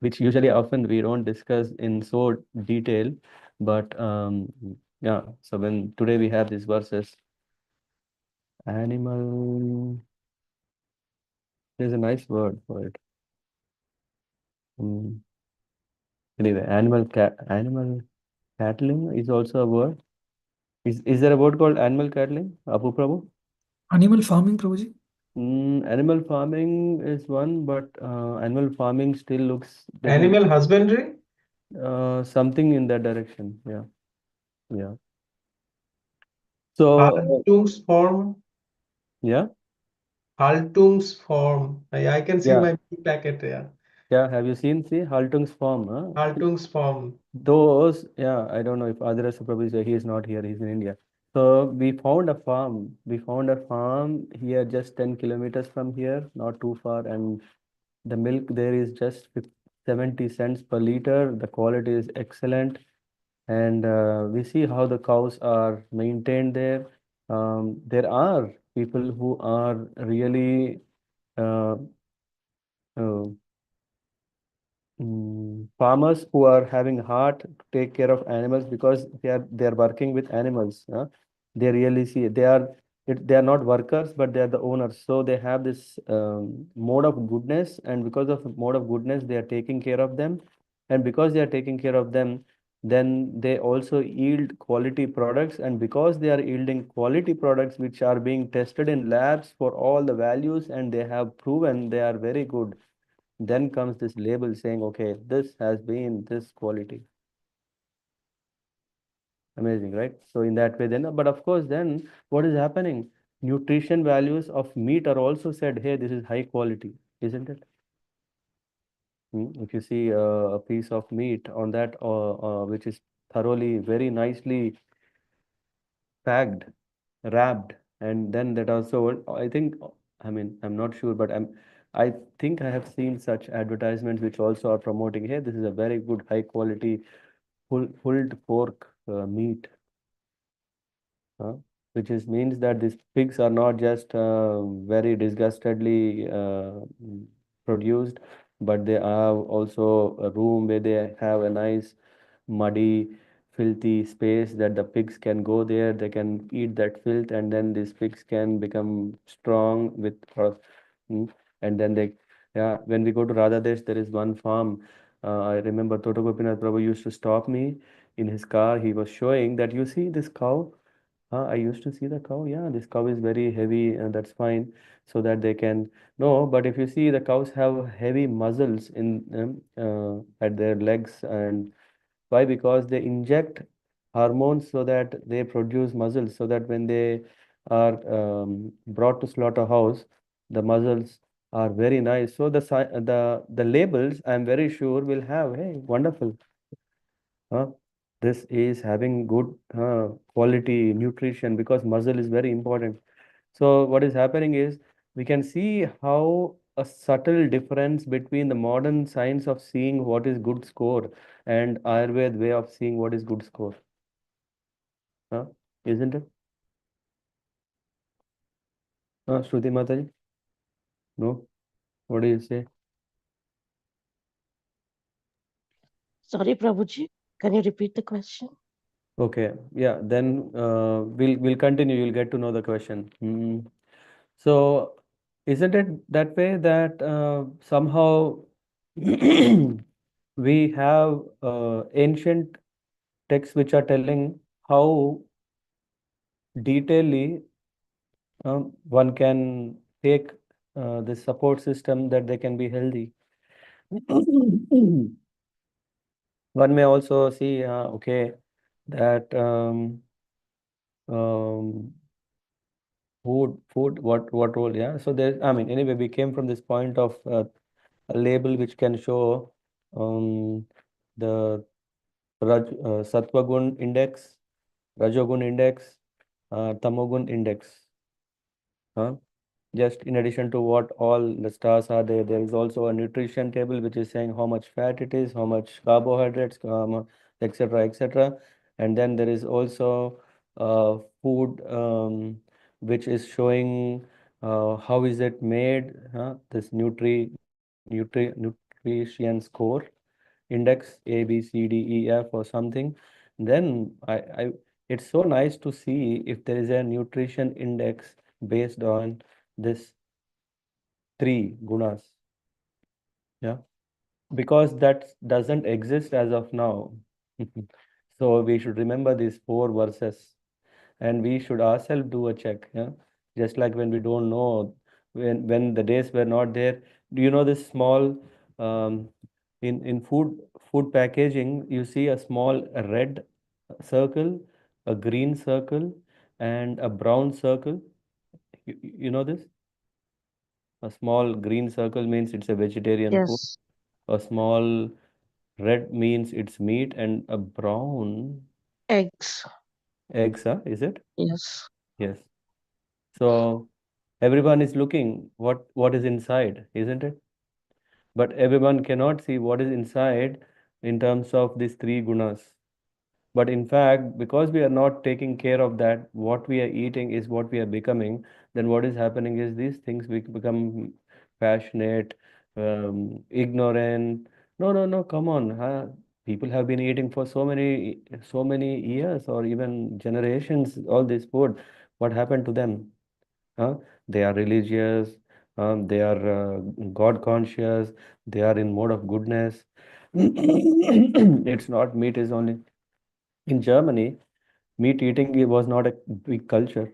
which usually often we don't discuss in so detail, but yeah. So when today we have these verses, animal, there's a nice word for it. Um, anyway, animal cattling is also a word. Is there a word called animal cattling, Apu Prabhu? Animal farming, Prabhuji? Animal farming is one, but animal farming still looks little Animal husbandry? something in that direction. Yeah, yeah. So Haltungsform. yeah, Haltungsform. I can see yeah, my big packet. Yeah. yeah. Have you seen? See, Haltungsform, huh? Haltungsform. Those, yeah. I don't know if Adira Prabhu is there. He is not here. He's in India. So we found a farm. We found a farm here, just 10 kilometers from here, not too far, and the milk there is just 70 cents per liter. The quality is excellent. And we see how the cows are maintained there. There are people who are really uh, uh, farmers who are having heart to take care of animals because they are working with animals. They really see they are not workers, but they are the owners. So they have this mode of goodness, and because of mode of goodness, they are taking care of them, and because they are taking care of them, then they also yield quality products, and because they are yielding quality products which are being tested in labs for all the values, and they have proven they are very good, then comes this label saying, okay, this has been this quality. Amazing, right? So in that way, then, but of course, then what is happening? Nutrition values of meat are also said, hey, this is high quality, isn't it? If you see a piece of meat on that, which is thoroughly, very nicely packed, wrapped, and then that also, I think, I mean, I'm not sure, but I think I have seen such advertisements which also are promoting, hey, this is a very good, high quality pulled pork meat, uh, which is means that these pigs are not just very disgustedly produced, but they have also a room where they have a nice muddy, filthy space that the pigs can go there. They can eat that filth, and then these pigs can become strong with, mm, and then they, yeah. When we go to Radhadesh, there is one farm. I remember Toto Gopinath Prabhu used to stop me in his car. He was showing that you see this cow. I used to see the cow. Yeah, this cow is very heavy, and that's fine, so that they can. No, but if you see the cows have heavy muscles in them at their legs, and why? Because they inject hormones so that they produce muscles, so that when they are brought to slaughterhouse, the muscles are very nice. So the labels, I'm very sure, will have, hey, wonderful. Huh? This is having good quality nutrition because muscle is very important. So what is happening is we can see how a subtle difference between the modern science of seeing what is good score and Ayurved way of seeing what is good score. Huh? Isn't it? Shruti Mataji? No? What do you say? Sorry, Prabhuji, can you repeat the question? Okay, yeah, then we'll continue. You'll get to know the question. So, isn't it that way that somehow we have ancient texts which are telling how detailedly one can take this support system that they can be healthy. One may also see, okay, that um, food, what role? Yeah. So there, I mean, anyway, we came from this point of a label which can show the Sattva gun index, Rajogun index, Tamogun index. Huh? Just in addition to what all the stars are there, there is also a nutrition table which is saying how much fat it is, how much carbohydrates, etc., etc. And then there is also food which is showing how is it made, this nutrition score index A, B, C, D, E, F or something. Then it's so nice to see if there is a nutrition index based on this three gunas. Yeah, because that doesn't exist as of now. So we should remember these four verses and we should ourselves do a check. Yeah, just like when we don't know when the days were not there. Do you know this small um, in food packaging? You see a small red circle, a green circle, and a brown circle. You know this? A small green circle means it's a vegetarian food. Yes, A small red means it's meat, and a brown eggs. eggs, huh? Is it? Yes, Yes. So everyone is looking what is inside, isn't it? But everyone cannot see what is inside in terms of these three gunas. But in fact, because we are not taking care of that, what we are eating is what we are becoming, then what is happening is these things we become passionate, ignorant. No, no, no, come on. Huh? People have been eating for so many years or even generations, all this food. What happened to them? Huh? They are religious, they are God conscious, they are in mode of goodness. It's not meat is only in Germany, meat eating was not a big culture.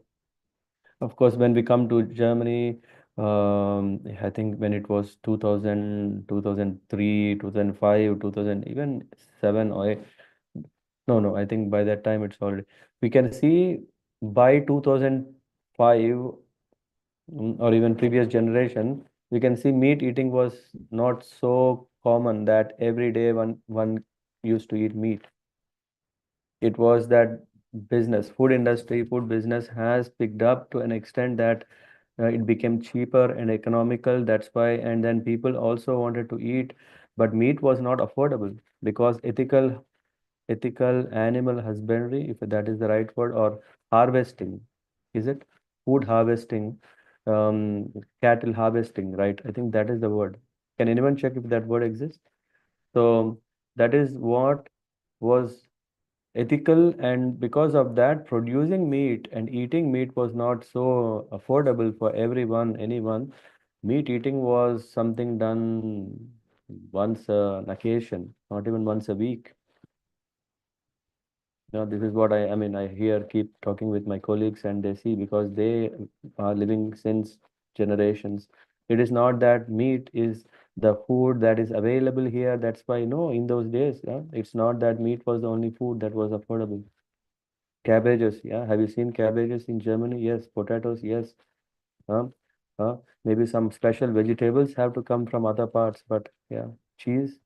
Of course, when we come to Germany, I think when it was 2000, 2003, 2005, 2000, even 7 or 8, no, no, I think by that time it's already, we can see by 2005 or even previous generation, we can see meat eating was not so common that every day one used to eat meat. It was that business, food industry, food business has picked up to an extent that it became cheaper and economical. That's why, and then people also wanted to eat, but meat was not affordable because ethical animal husbandry, if that is the right word, or harvesting, is it? Food harvesting, cattle harvesting, right? I think that is the word. Can anyone check if that word exists? So that is what was ethical, and because of that, producing meat and eating meat was not so affordable for anyone. Meat eating was something done once an occasion, not even once a week. Now, this is what I mean, I hear, keep talking with my colleagues, and they see because they are living since generations. It is not that meat is the food that is available here. That's why, no, in those days, yeah, it's not that meat was the only food that was affordable. Cabbages, yeah. Have you seen cabbages in Germany? Yes. Potatoes, yes. Huh? Huh? Maybe some special vegetables have to come from other parts, but yeah, cheese.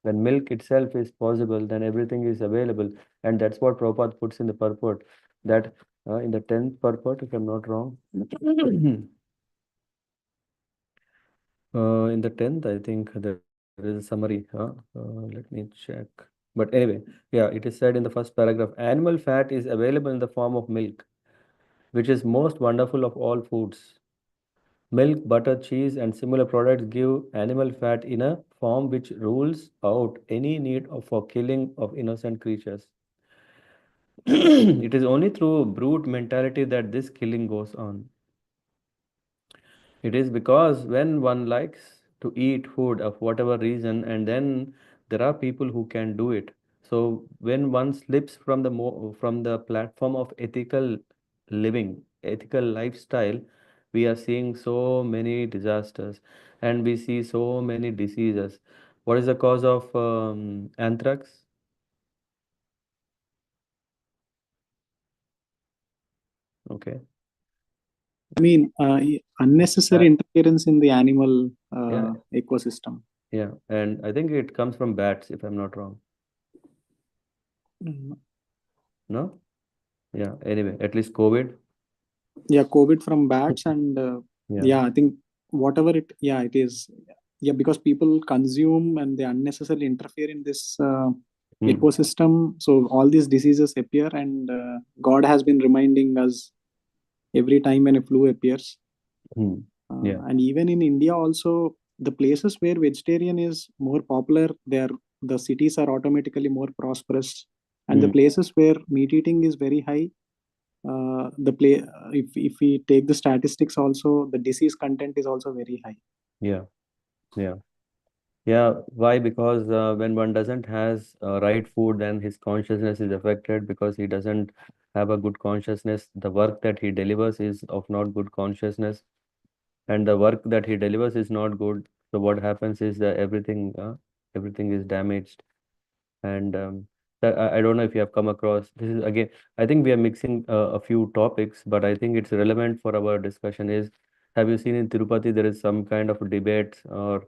When milk itself is possible, then everything is available. And that's what Prabhupada puts in the purport. That in the 10th purport, if I'm not wrong, in the 10th, I think there is a summary. Let me check. But anyway, yeah, it is said in the first paragraph, animal fat is available in the form of milk, which is most wonderful of all foods. Milk, butter, cheese, and similar products give animal fat in a form which rules out any need for killing of innocent creatures. It is only through brute mentality that this killing goes on. It is because when one likes to eat food of whatever reason, and then there are people who can do it. So when one slips from from the platform of ethical living, ethical lifestyle, we are seeing so many disasters, and we see so many diseases. What is the cause of anthrax? Okay. I mean, unnecessary interference in the animal Yeah, ecosystem. yeah, and I think it comes from bats, if I'm not wrong. Mm. No? Yeah, anyway, at least COVID. Yeah, COVID from bats, and Yeah. yeah, I think whatever it is. Yeah, because people consume and they unnecessarily interfere in this Hmm. ecosystem, so all these diseases appear, and God has been reminding us every time when a flu appears. Hmm. Yeah. And even in India also, the places where vegetarian is more popular, the cities are automatically more prosperous, and the Hmm. places where meat eating is very high, the play if we take the statistics also, the disease content is also very high. Yeah. Yeah. Yeah. Why? Because when one doesn't has right food, then his consciousness is affected because he doesn't have a good consciousness. The work that he delivers is of not good consciousness, and the work that he delivers is not good. So what happens is that everything is damaged. And I don't know if you have come across this is again, I think we are mixing a few topics, but I think it's relevant for our discussion is, have you seen in Tirupati there is some kind of debate or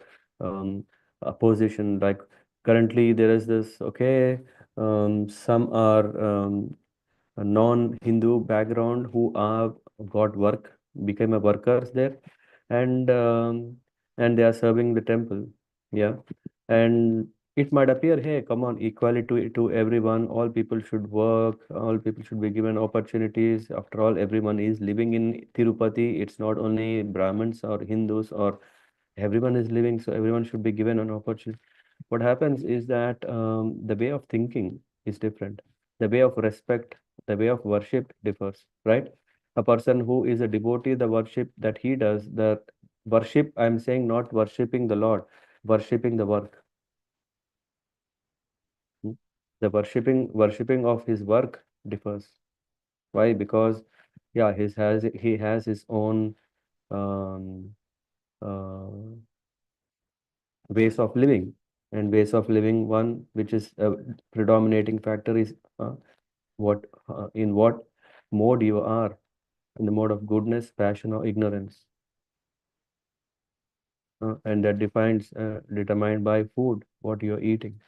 opposition, like currently there is this, okay, some are a non-Hindu background who are got work, became a workers there, and and they are serving the temple. Yeah, and it might appear, hey, come on, equality to everyone. All people should work. All people should be given opportunities. After all, everyone is living in Tirupati. It's not only Brahmins or Hindus, or everyone is living, so everyone should be given an opportunity. What happens is that the way of thinking is different. The way of respect, the way of worship differs, right? A person who is a devotee, the worship that he does, the worship, I'm saying not worshipping the Lord, worshipping the work. Hmm. The worshipping of his work differs. Why? Because yeah, he has his own um, uh, ways of living, and ways of living, one which is a predominating factor is what in what mode you are, in the mode of goodness, passion, or ignorance, and that defines determined by food what you're eating.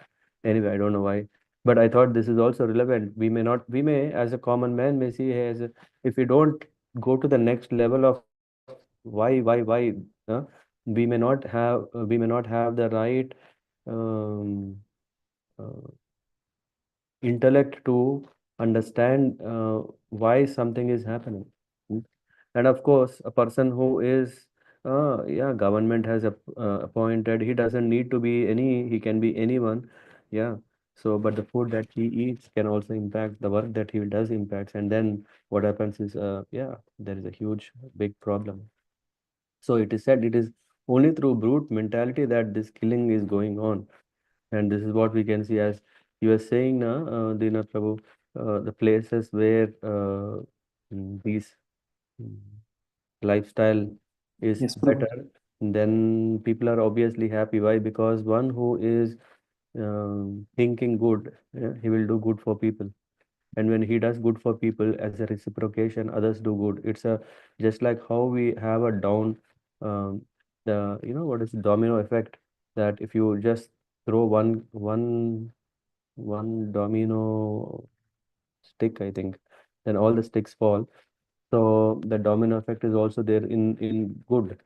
Anyway, I don't know why, but I thought this is also relevant. We may as a common man may see as if we don't go to the next level of why uh, we may not have the right um, uh, intellect to understand why something is happening. Mm. And of course, a person who is, yeah, government has appointed, he doesn't need to be he can be anyone. Yeah. So, but the food that he eats can also impact the work that he does impacts. And then what happens is, yeah, there is a huge, big problem. So it is said it is only through brute mentality that this killing is going on. And this is what we can see, as you were saying now, Dina Prabhu, the places where these mm, lifestyle is Yes, Prabhu. better, then people are obviously happy. Why? Because one who is thinking good, yeah, he will do good for people. And when he does good for people as a reciprocation, others do good. It's a just like how we have a down, um, the what is domino effect, that if you just throw one domino stick, I think, then all the sticks fall. So the domino effect is also there in good.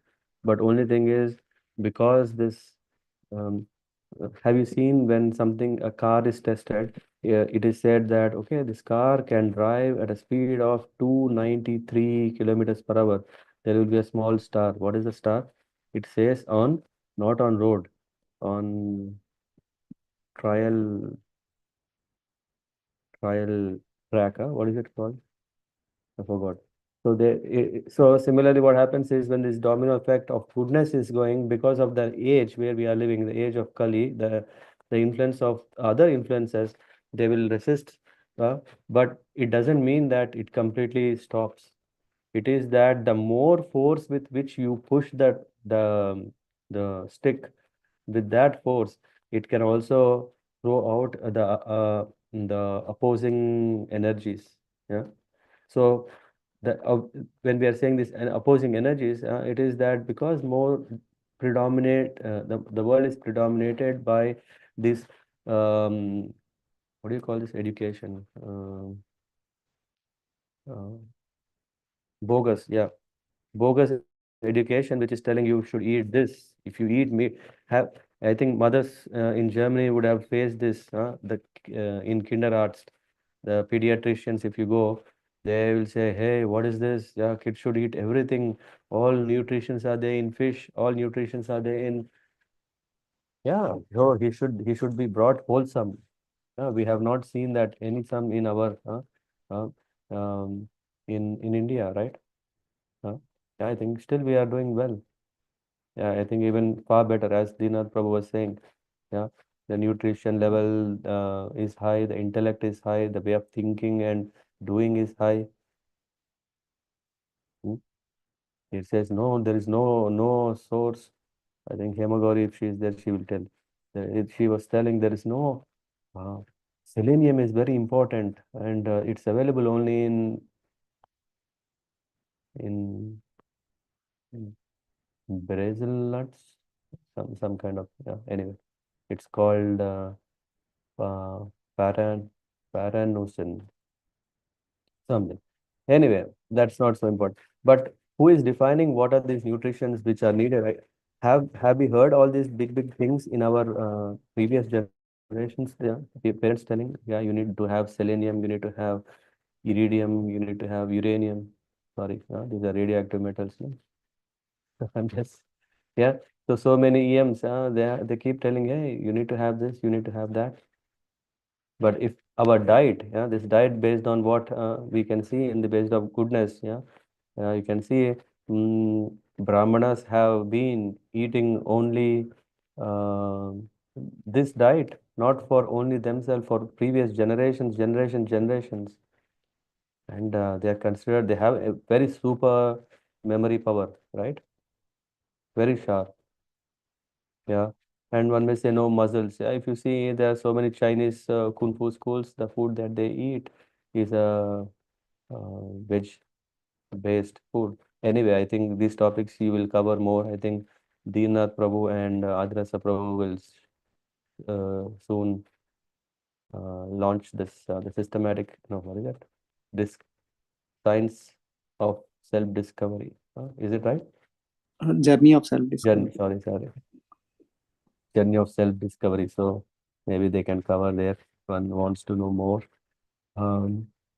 But only thing is, because this um, have you seen when a car is tested, it is said that, okay, this car can drive at a speed of 293 kilometers per hour. there will be a small star. What is the star? It says on, not on road, on trial track. What is it called? I forgot. So so similarly, what happens is when this domino effect of goodness is going because of the age where we are living, the age of Kali, the influence of other influences, they will resist. But it doesn't mean that it completely stops. It is that the more force with which you push the stick, with that force, it can also throw out the opposing energies. Yeah. So when we are saying this opposing energies, it is that because more the world is predominated by this what do you call this education? Uh, bogus, yeah, bogus education which is telling you should eat this. If you eat meat, have I think mothers in Germany would have faced this. In kinderarts, the pediatricians, if you go, they will say, "Hey, what is this? Yeah, kids should eat everything. All nutritions are there in fish. All nutritions are there in yeah. So he should be brought wholesome. We have not seen that any some in our uh, in India, right? Uh, yeah, I think still we are doing well. Yeah, I think even far better, as Dinath Prabhu was saying. Yeah, the nutrition level is high, the intellect is high, the way of thinking and doing is high. Hmm. It says no, there is no source. I think Hemagori, if she is there, she will tell. She was telling there is no uh, selenium is very important and it's available only in, in Brazil nuts, some kind of anyway. It's called uh, paran paranusin something. Anyway, that's not so important. But who is defining what are these nutritions which are needed? Right? Have we heard all these big things in our previous generations? Yeah, parents telling, yeah, you need to have selenium, you need to have iridium, you need to have uranium. Sorry, these are radioactive metals. No? I'm just yeah. So many EMs, they keep telling, hey, you need to have this, you need to have that. But if our diet, yeah, this diet based on what we can see in the based of goodness, yeah, you can see Brahmanas have been eating only uh, this diet, not for only themselves, for previous generations, and they are considered they have a very super memory power, right? Very sharp, yeah. And one may say no muscles. Yeah, if you see, there are so many Chinese kung fu schools. The food that they eat is a veg-based food. Anyway, I think these topics you will cover more. I think Deennath Prabhu and Adrasa Prabhu will soon launch this the systematic. No, what is it? This science of self-discovery. Is it right? Journey of self-discovery. Sorry. Journey of self-discovery. So maybe they can cover there. One wants to know more.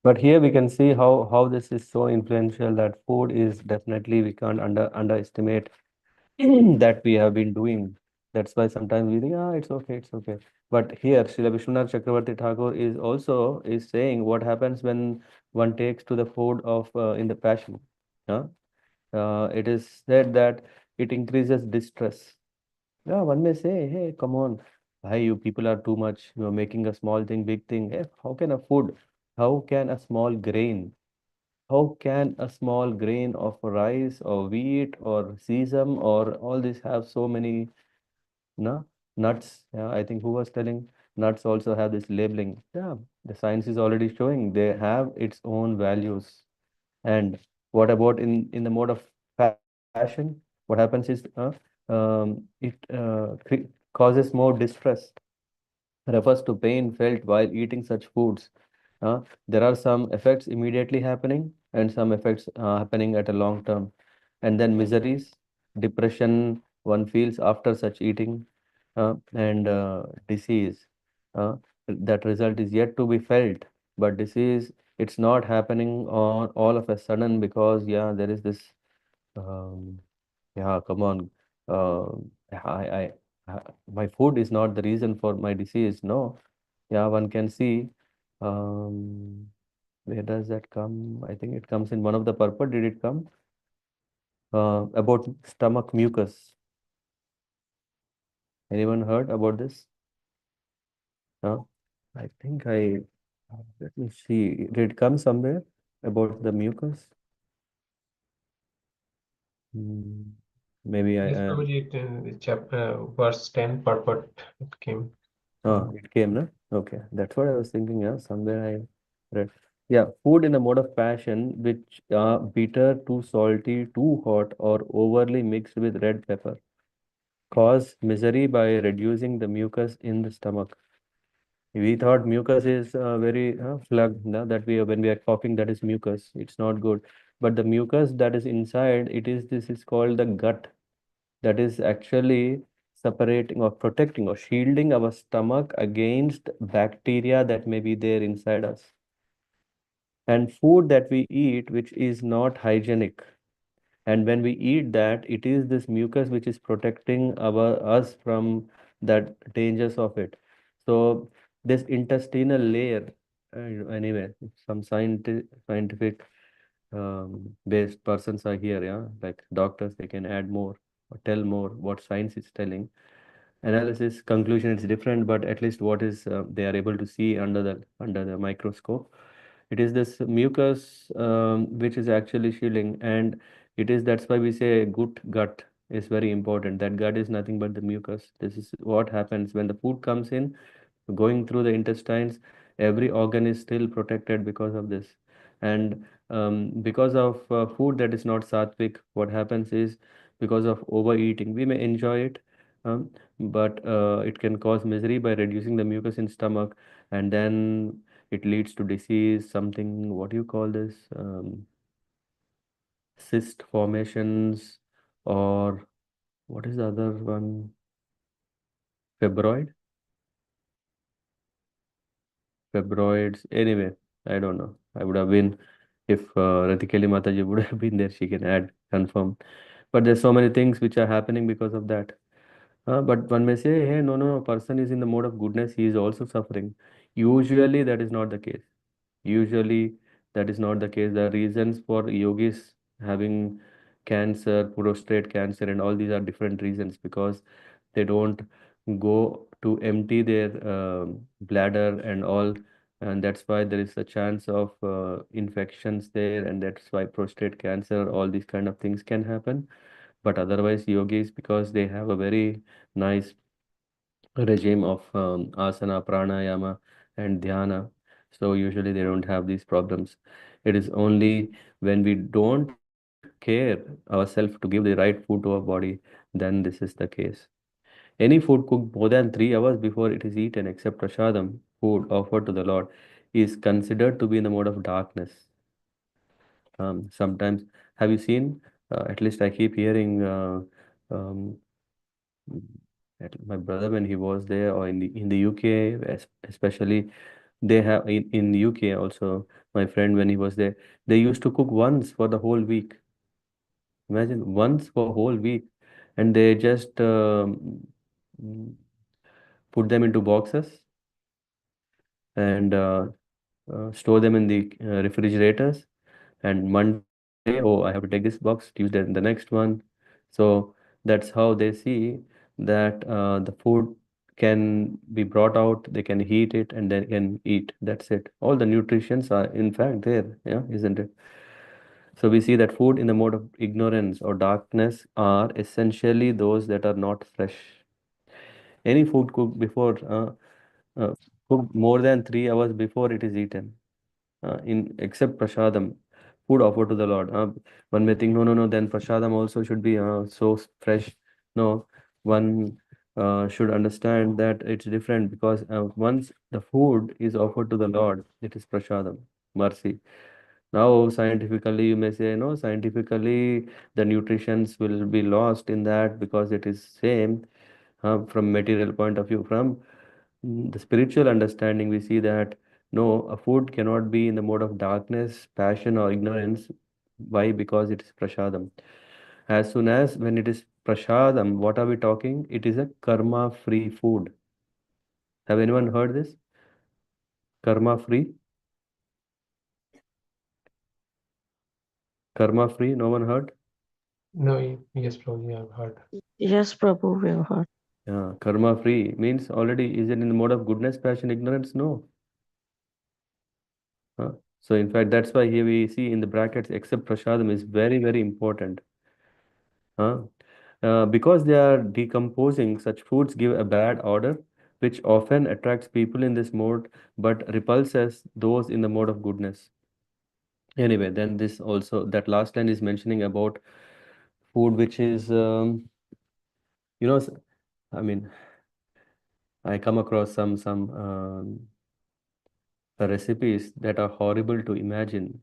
But here we can see how this is so influential that food is definitely we can't underestimate that we have been doing. That's why sometimes we think, it's okay. But here, Srila Vishwanath Chakravarti Thakur is also is saying what happens when one takes to the food of in the passion. Huh? It is said that it increases distress. Yeah, one may say, hey, come on, why you people are too much, you are making a small thing, big thing. Hey, how can a small grain, how can a small grain of rice or wheat or sesame or all this have so many no, nuts? Yeah, I think who was telling nuts also have this labeling. Yeah, the science is already showing they have its own values. And what about in the mode of passion? What happens is it causes more distress, refers to pain felt while eating such foods. There are some effects immediately happening and some effects happening at a long term. And then miseries, depression one feels after such eating, and disease. Uh, that result is yet to be felt. But disease, it's not happening on all of a sudden because, yeah, there is this Um, yeah, come on. My food is not the reason for my disease. No. Yeah, one can see. Um, where does that come? I think it comes in one of the purport. Did it come? About stomach mucus. Anyone heard about this? No? I think let me see. Did it come somewhere about the mucus? Hmm. Maybe Yes, I. Prabhuji, chapter verse 10 purport it came. It came, no? Okay, that's what I was thinking. Yeah, somewhere I read. Yeah, food in a mode of passion which are bitter, too salty, too hot, or overly mixed with red pepper cause misery by reducing the mucus in the stomach. We thought mucus is very phlegm, no? That we when we are coughing, that is mucus. It's not good, but the mucus that is inside, this is called the gut, that is actually separating or protecting or shielding our stomach against bacteria that may be there inside us. And food that we eat, which is not hygienic. And when we eat that, it is this mucus which is protecting us from that dangers of it. So this intestinal layer, anyway, some scientific based persons are here, yeah, like doctors, they can add more or tell more what science is telling. Analysis conclusion is different, but at least what is they are able to see under the microscope. It is this mucus which is actually shielding, and it is that's why we say a good gut is very important. That gut is nothing but the mucus. This is what happens when the food comes in, going through the intestines. Every organ is still protected because of this. And because of food that is not sattvic, what happens is because of overeating, we may enjoy it, um, but it can cause misery by reducing the mucus in stomach, and then it leads to disease, something, what do you call this? Cyst formations, or what is the other one? Fibroid? Fibroids. Anyway, I don't know. I would have been, if Ratikeli Mataji would have been there, she can add, confirm. But there's so many things which are happening because of that. But one may say, hey, no, a person is in the mode of goodness, he is also suffering. Usually, that is not the case. Usually, that is not the case. The reasons for yogis having cancer, prostate cancer, and all these are different reasons because they don't go to empty their bladder and all, and that's why there is a chance of infections there, and that's why prostate cancer, all these kind of things can happen. But otherwise, yogis, because they have a very nice regime of asana, pranayama, and dhyana. So usually they don't have these problems. It is only when we don't care ourselves to give the right food to our body, then this is the case. Any food cooked more than 3 hours before it is eaten, except prasadam, food offered to the Lord, is considered to be in the mode of darkness. Sometimes, have you seen? At least I keep hearing. Um, my brother when he was there or in the UK especially, they have in the UK also, my friend when he was there, they used to cook once for the whole week. Imagine, once for whole week, and they just mm, put them into boxes and store them in the refrigerators. And Monday, oh, I have to take this box, Tuesday the next one. So that's how they see that the food can be brought out, they can heat it and they can eat. That's it. All the nutritions are in fact there, yeah, isn't it? So we see that food in the mode of ignorance or darkness are essentially those that are not fresh. Any food uh, cooked more than 3 hours before it is eaten, in except prasadam, food offered to the Lord. One may think, no, then prasadam also should be so fresh. No, one should understand that it's different because once the food is offered to the Lord, it is prasadam, mercy. Now, scientifically, you may say, no, scientifically, the nutritions will be lost in that because it is same from material point of view. From the spiritual understanding, we see that no, a food cannot be in the mode of darkness, passion, or ignorance. Why? Because it is prasadam. As soon as when it is prasadam, what are we talking? It is a karma-free food. Have anyone heard this? Karma-free? Karma-free? No one heard? No, yes, Prabhuji, I've heard. Yes, Prabhu, we have heard. Yeah, karma-free means already is it in the mode of goodness, passion, ignorance? No. So in fact, that's why here we see in the brackets, except prasadam is very, very important. Because they are decomposing, such foods give a bad odor, which often attracts people in this mode but repulses those in the mode of goodness. Anyway, then this also, that last line is mentioning about food which is, you know, I mean, I come across some recipes that are horrible to imagine.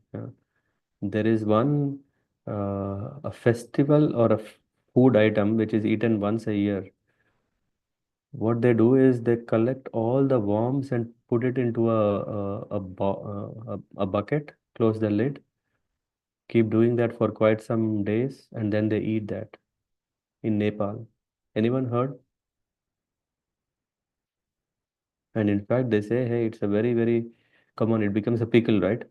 There is one a festival or a food item which is eaten once a year. What they do is they collect all the worms and put it into a bucket, close the lid, keep doing that for quite some days, and then they eat that in Nepal. Anyone heard? And in fact, they say, hey, it's a very, very common, it becomes a pickle, right?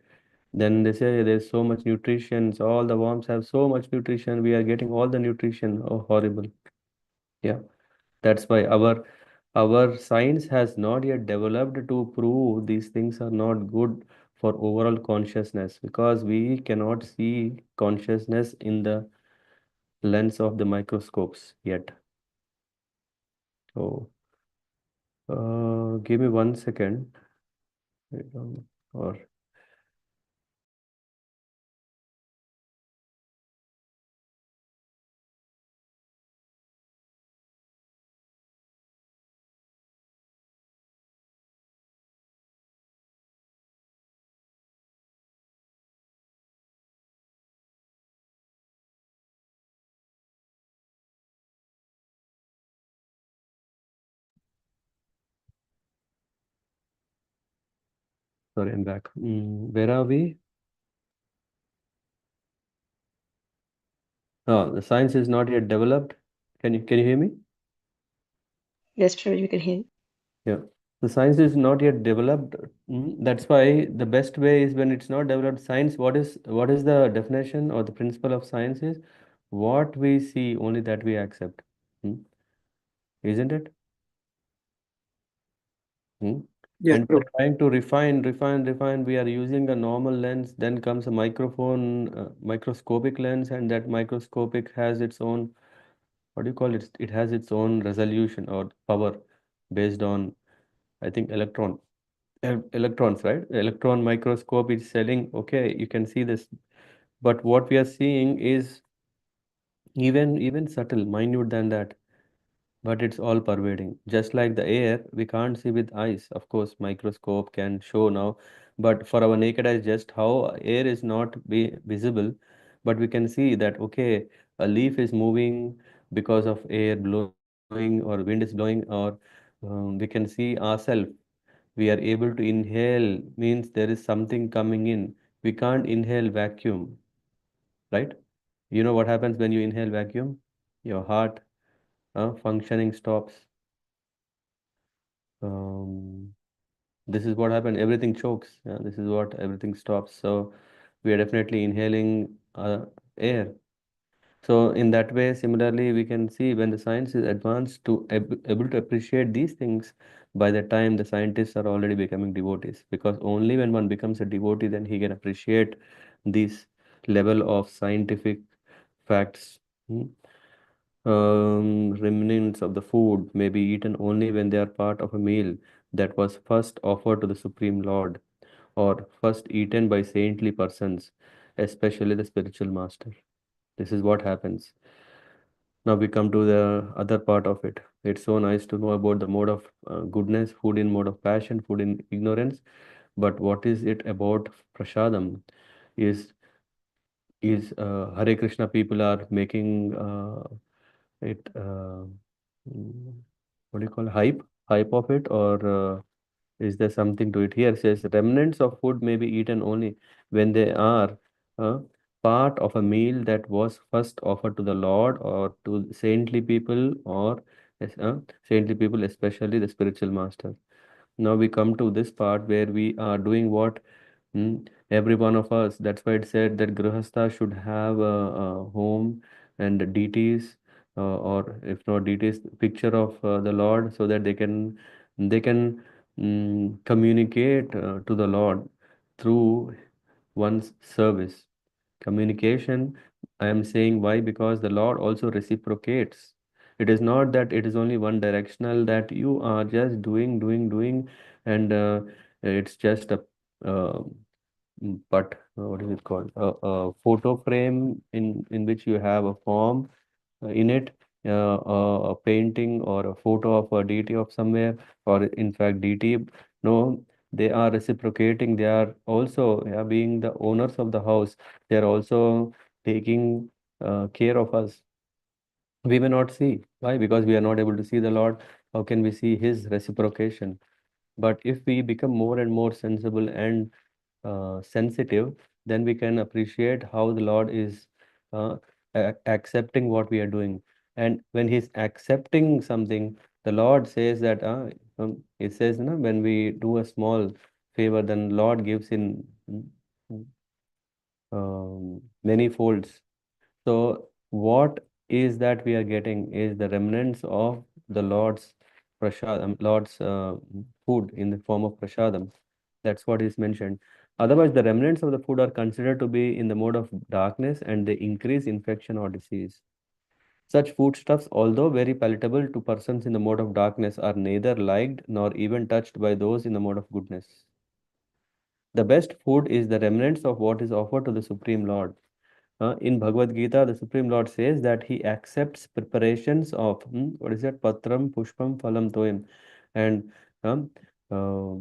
Then they say there's so much nutrition, so all the worms have so much nutrition, we are getting all the nutrition. Oh, horrible. Yeah, that's why our science has not yet developed to prove these things are not good for overall consciousness because we cannot see consciousness in the lens of the microscopes yet. So, give me 1 second. Or sorry, I'm back. Where are we? Oh, the science is not yet developed. Can you hear me? Yes, Prabhuji, we can hear you. Yeah. The science is not yet developed. That's why the best way is when it's not developed. Science, what is the definition or the principle of science is what we see, only that we accept. Hmm? Isn't it? Hmm? Yes, And we're Prabhu. trying to refine. We are using a normal lens. Then comes a microphone, microscopic lens, and that microscopic has its own, what do you call it? It has its own resolution or power based on, I think, electrons, right? The electron microscope is selling, okay, you can see this, but what we are seeing is even subtle, minute than that, but it's all pervading. Just like the air, we can't see with eyes. Of course, microscope can show now, but for our naked eyes, just how air is not be visible, but we can see that, okay, a leaf is moving because of air blowing or wind is blowing, or we can see ourselves. We are able to inhale, means there is something coming in. We can't inhale vacuum, right? You know what happens when you inhale vacuum? Your heart functioning stops. Um, this is what happened. Everything chokes. This is what everything stops. So we are definitely inhaling air. So in that way, similarly, we can see when the science is advanced to able to appreciate these things, by the time the scientists are already becoming devotees. Because only when one becomes a devotee, then he can appreciate this level of scientific facts. Hmm. Remnants of the food may be eaten only when they are part of a meal that was first offered to the Supreme Lord or first eaten by saintly persons, especially the spiritual master. This is what happens. Now we come to the other part of it. It's so nice to know about the mode of goodness, food in mode of passion, food in ignorance. But what is it about prasadam? Is Hare Krishna people are making it what do you call hype of it, or is there something to it? Here it says remnants of food may be eaten only when they are uh, part of a meal that was first offered to the Lord or to saintly people or saintly people, especially the spiritual master. Now we come to this part where we are doing what every one of us. That's why it said that Grihastha should have a home and deities, or if not deities, picture of the Lord, so that they can communicate to the Lord through one's service. Communication, I am saying why? Because the Lord also reciprocates. It is not that it is only one directional, that you are just doing, and it's just a uh, but what is it called? A photo frame in which you have a form in it, a painting or a photo of a deity of somewhere, or in fact deity. No, they are reciprocating. They are also, yeah, being the owners of the house. They are also taking care of us. We may not see. Why? Because we are not able to see the Lord. How can we see His reciprocation? But if we become more and more sensible and sensitive, then we can appreciate how the Lord is uh, accepting what we are doing. And when He's accepting something, the Lord says that it says, when we do a small favor, then Lord gives in many folds. So what is that we are getting is the remnants of the Lord's Lord's food in the form of prasadam. That's what is mentioned. Otherwise, the remnants of the food are considered to be in the mode of darkness and they increase infection or disease. Such foodstuffs, although very palatable to persons in the mode of darkness, are neither liked nor even touched by those in the mode of goodness. The best food is the remnants of what is offered to the Supreme Lord. In Bhagavad Gita, the Supreme Lord says that He accepts preparations of what is that? Patram, Pushpam, Phalam, Toyam. And um, uh,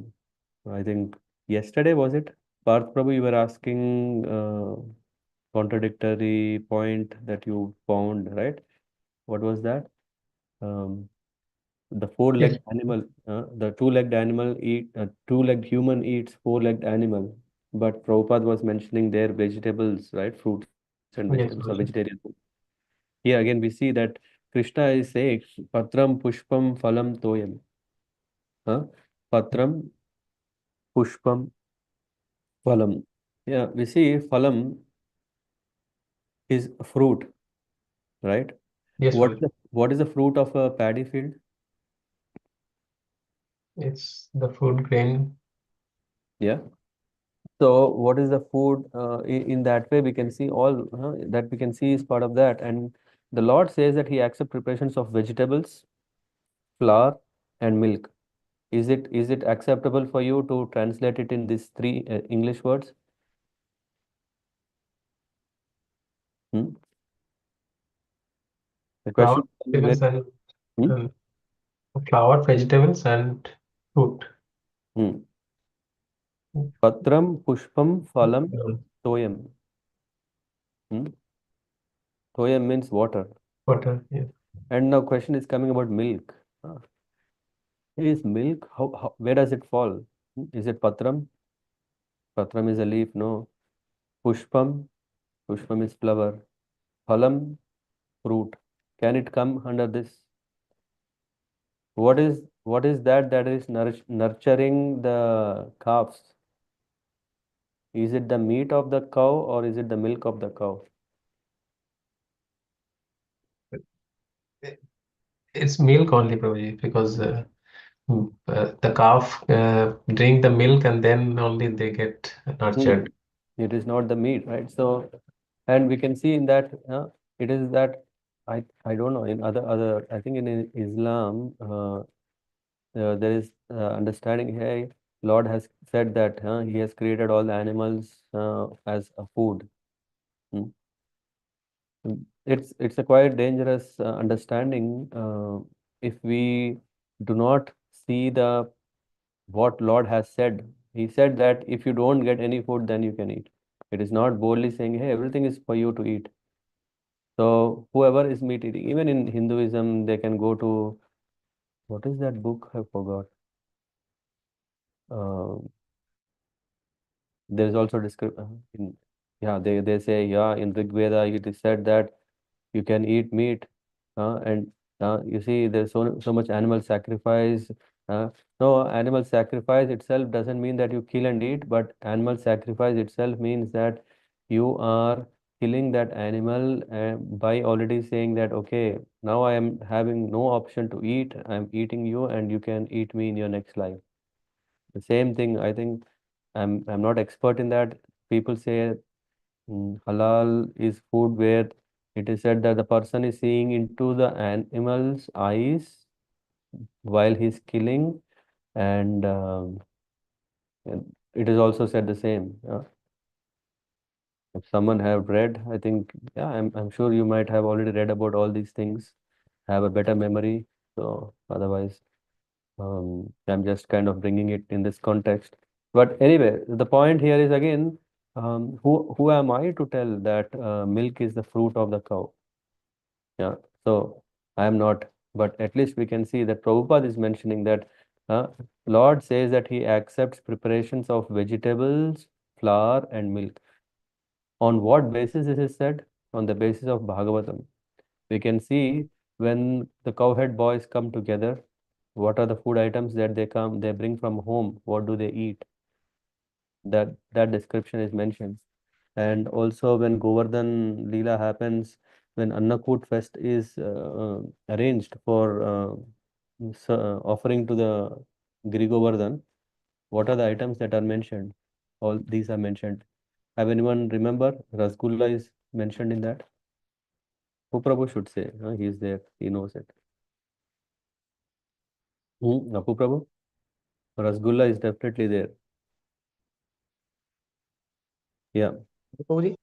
I think yesterday was it? Parth Prabhu, you were asking contradictory point that you found, right? What was that? Um, the Yes. four-legged animal, the two-legged human eats four-legged animal. But Prabhupada was mentioning their vegetables, right? Fruits and vegetables or Yes, vegetarian Guruji. food. Here again, we see that Krishna is saying, Patram, Pushpam, Phalam, Toyam. Patram, Pushpam, Phalam. Yeah, we see Phalam is fruit, right? Yes, Guruji. What is the fruit of a paddy field? It's the food grain. Yeah. So what is the food? In that way, we can see all that we can see is part of that. And the Lord says that He accepts preparations of vegetables, flour, and milk. Is it acceptable for you to translate it in these three English words? Hmm? The Flour, question can be very. vegetables, and Hmm? um, flour, vegetables, and fruit. Hmm. Patram, Pushpam, Phalam, Toyam. Hmm? Toyam means water. Water. Yeah. And now question is coming about milk. Is milk, where does it fall? Is it Patram? Patram is a leaf, no. Pushpam, Pushpam is flower. Phalam, fruit. Can it come under this? What is that is nurturing the calves? Is it the meat of the cow or is it the milk of the cow? It's milk only, Prabhuji, because the calf drink the milk and then only they get Hmm. nurtured. It is not the meat, right? So, and we can see in that it is that I don't know, in other I think in Islam there is understanding. Hey, Lord has said that He has created all the animals as a food. Hmm. It's a quite dangerous understanding if we do not see the what Lord has said. He said that if you don't get any food, then you can eat. It is not boldly saying, hey, everything is for you to eat. So whoever is meat eating, even in Hinduism, they can go to what is that book? I forgot. Uh, there is also description in. Yeah, they say, yeah, in Rig Veda it is said that you can eat meat, and you see there's so much animal sacrifice. Uh, no, animal sacrifice itself doesn't mean that you kill and eat, but animal sacrifice itself means that you are killing that animal by already saying that, okay, now I am having no option to eat, I'm eating you, and you can eat me in your next life. The same thing, I think, I'm not expert in that. People say halal is food where it is said that the person is seeing into the animal's eyes while he's killing, and it is also said the same. If someone have read, I think, yeah, I'm sure you might have already read about all these things, have a better memory. So otherwise, I'm just kind of bringing it in this context. But anyway, the point here is again, who am I to tell that milk is the fruit of the cow? Yeah, so I am not, but at least we can see that Prabhupada is mentioning that uh, Lord says that he accepts preparations of vegetables, flour, and milk. On what basis this is said? On the basis of Bhagavatam. We can see when the cowhead boys come together, what are the food items that they bring from home? What do they eat? That description is mentioned. And also when Govardhan Leela happens, when Annakut Fest is arranged for offering to the Giri Govardhan, what are the items that are mentioned? All these are mentioned. Have anyone remember? Rasgulla is mentioned in that. Uprabhu should say. He is there. He knows it. Apu Prabhu? Rasgulla is definitely there. Yeah. Prabhuji?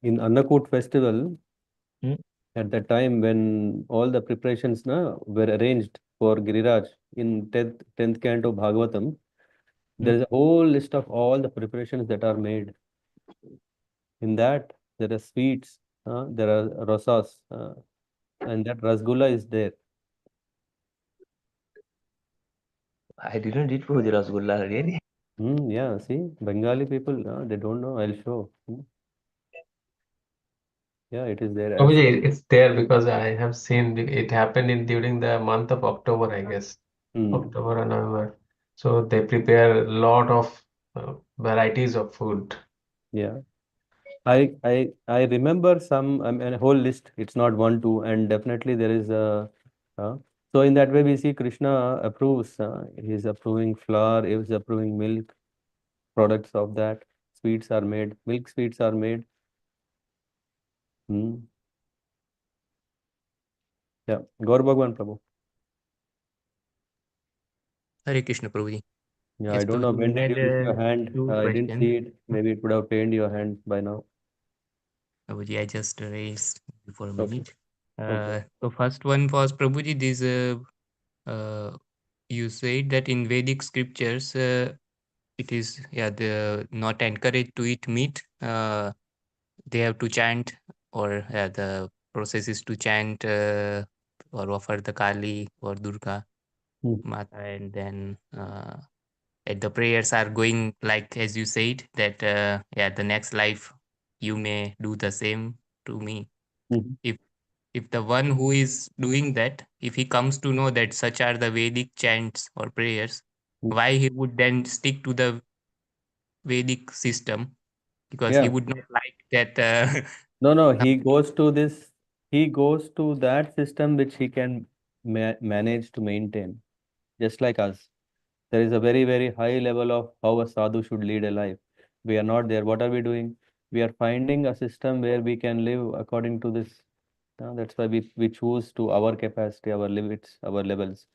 In Annakut festival, Hmm. at the time when all the preparations were arranged for Giriraj in 10th canto Bhagavatam, there is a whole list of all the preparations that are made. In that, there are sweets, there are rasas, and that rasgulla is there. I didn't eat Prabhuji Rasgulla, really. Yeah, see, Bengali people, they don't know. I'll show. Yeah, it is there as. Prabhuji, it's there because I have seen it happened in during the month of October, I guess. October or November. So they prepare a lot of varieties of food. Yeah. I remember some, I mean, a whole list. It's not one, two, and definitely there is a. So in that way, we see Krishna approves. He's approving flour. He's approving milk. Products of that. Sweets are made. Milk sweets are made. Hmm. Yeah. Gaur Bhagwan Prabhu. Hare Krishna Prabhuji. Yeah, I Yes, don't know. Prabhuji, When I did you had lift your hand? two I didn't questions. see it. Maybe it would have pained your hand by now. Prabhuji, I just raised before a Okay. minute. Okay. So first one was Prabhuji, this you said that in Vedic scriptures it is the not encouraged to eat meat. They have to chant, or the process is to chant or offer the Kali or Durga Mata, and then the prayers are going like as you said that the next life you may do the same to me. If the one who is doing that, if he comes to know that such are the Vedic chants or prayers, why he would then stick to the Vedic system? Because he Yeah. would not like that. No, he goes to that system which he can manage to maintain, just like us. There is a very, very high level of how a sadhu should lead a life. We are not there. What are we doing? We are finding a system where we can live according to this. That's why we choose to our capacity, our limits, our levels.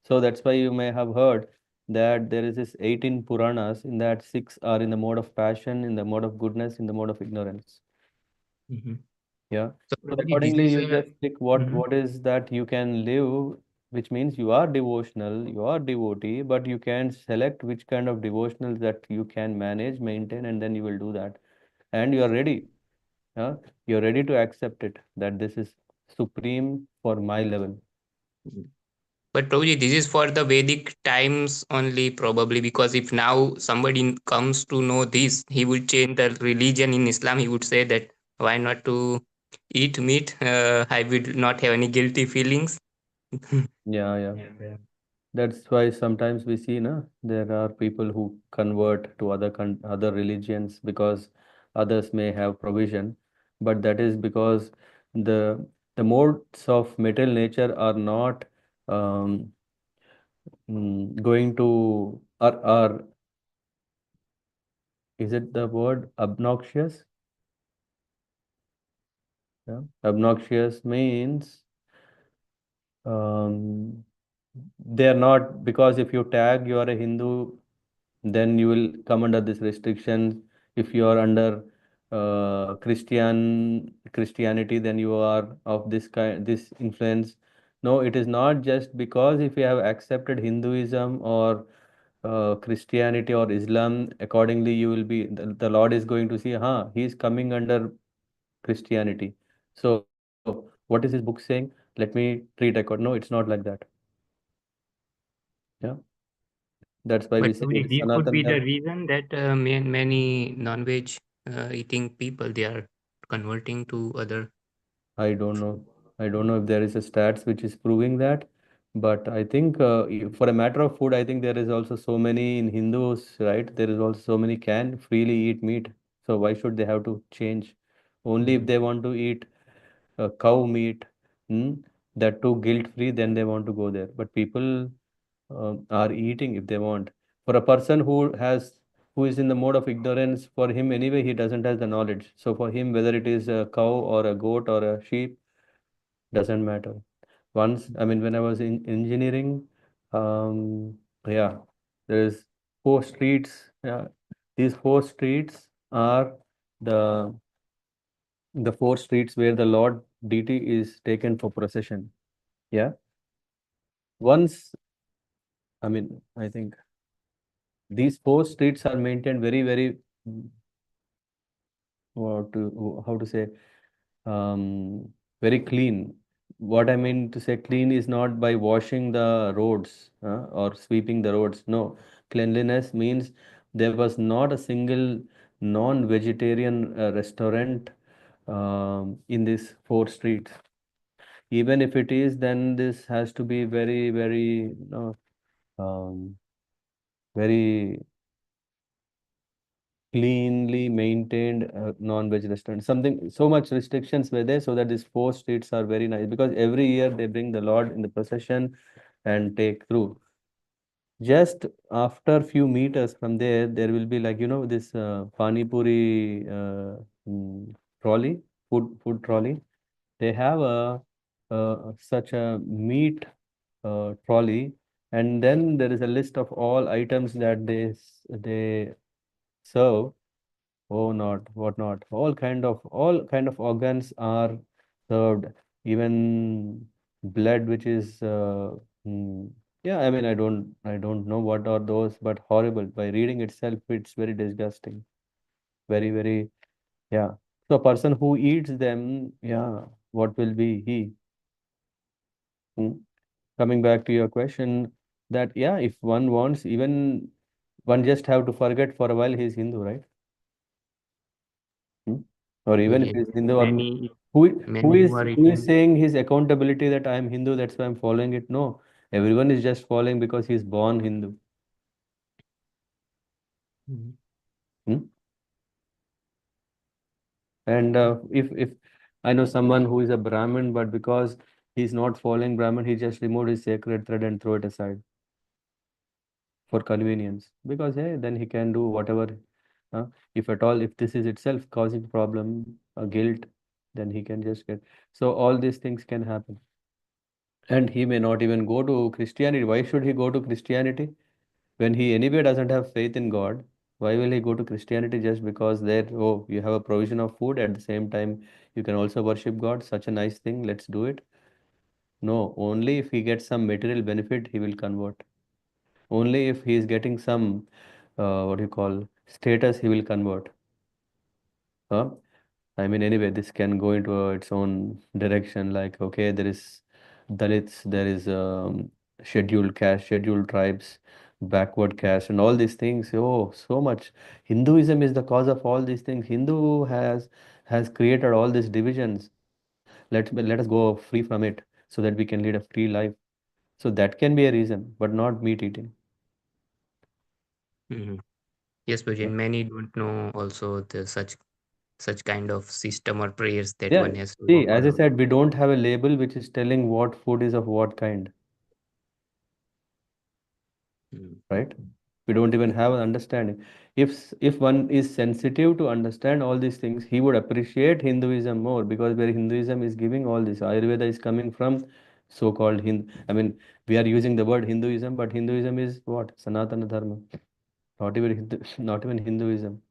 So that's why you may have heard that there is this 18 Puranas, in that six are in the mode of passion, in the mode of goodness, in the mode of ignorance. Mhm. Yeah. So So Prabhuji, this accordingly, is you just pick what is that you can live, which means you are devotional, you are devotee, but you can select which kind of devotional that you can manage, maintain, and then you will do that. And you are ready. Yeah. You're ready to accept it, that this is supreme for my level. But Prabhuji, this is for the Vedic times only, probably, because if now somebody comes to know this, he would change the religion in Islam. He would say that why not to eat meat? I would not have any guilty feelings. Yeah, yeah. That's why sometimes we see, na, there are people who convert to other religions because others may have provision, but that is because the the modes of material nature are not um, going to are is it the word obnoxious? Yeah. Obnoxious means um, they are not, because if you tag you are a Hindu, then you will come under this restriction. If you are under Christianity, then you are of this influence. No, it is not just because if you have accepted Hinduism or Christianity or Islam, accordingly you will be the Lord is going to see, he is coming under Christianity. So what is his book saying? Let me treat accord. No, it's not like that. Yeah, that's why we But say Prabhuji, this could Sanatan be the have. reason that many non-veg eating people, they are converting to other. I don't know. I don't know if there is a stats which is proving that, but I think for a matter of food, I think there is also so many in Hindus, right? There is also so many can freely eat meat. So why should they have to change? Only if Mhm. they want to eat cow meat, hmm, that too guilt-free, then they want to go there. But people are eating if they want. For a person who is in the mode of ignorance, for him anyway, he doesn't have the knowledge. So for him, whether it is a cow or a goat or a sheep, doesn't matter. Once, I mean, when I was in engineering, yeah, there's four streets. Yeah, these four streets are the the four streets where the Lord deity is taken for procession. Yeah, once, I mean, I think these four streets are maintained very, very, how to say, very clean. What I mean to say clean is not by washing the roads or sweeping the roads. No, cleanliness means there was not a single non-vegetarian restaurant in these four streets. Even if it is, then this has to be very, very, um, very cleanly maintained non-veg restaurant. Something so much restrictions were there so that these four streets are very nice because every year they bring the Lord in the procession and take through. Just after few meters from there, there will be like this pani puri trolley, food trolley. They have a such a meat trolley, and then there is a list of all items that they serve. Oh, not what not. All kind of organs are served. Even blood, which is mm, yeah. I mean, I don't know what are those, but horrible. By reading itself, it's very disgusting. Very, very, yeah. So a person who eats them, yeah, what will be he? Mm. Coming back to your question, that yeah, if one wants, even one just have to forget for a while he's Hindu, right? Hmm? Or even if Yes, he's Hindu, or many who who is are who is eating. saying his accountability that I am Hindu, that's why I'm following it. No, everyone is just following because he's born Hindu. Mhm. Hmm? And if I know someone who is a Brahmin, but because he's not following Brahmin, he just removed his sacred thread and throw it aside for convenience. Because hey, then he can do whatever. Uh, if at all, if this is itself causing problem, guilt, then he can just get. So all these things can happen. And he may not even go to Christianity. Why should he go to Christianity when he anyway doesn't have faith in God? Why will he go to Christianity just because there, oh, you have a provision of food at the same time you can also worship God? Such a nice thing, let's do it. No, only if he gets some material benefit, he will convert. Only if he is getting some, what do you call, status, he will convert. Huh? I mean, anyway, this can go into its own direction. Like, okay, there is Dalits, there is scheduled caste, scheduled tribes, backward caste, and all these things. Oh, so much. Hinduism is the cause of all these things. Hindu has created all these divisions. Let us go free from it so that we can lead a free life. So that can be a reason, but not meat eating. Mhm. Yes, Prabhuji, and many don't know also the such kind of system or prayers that Yeah. one has to See, as I follow. said, we don't have a label which is telling what food is of what kind, Mm. right? We don't even have an understanding. If one is sensitive to understand all these things, he would appreciate Hinduism more, because where Hinduism is giving all this, Ayurveda is coming from so-called Hind. I mean, we are using the word Hinduism, but Hinduism is what? Sanatana Dharma, not even Hinduism.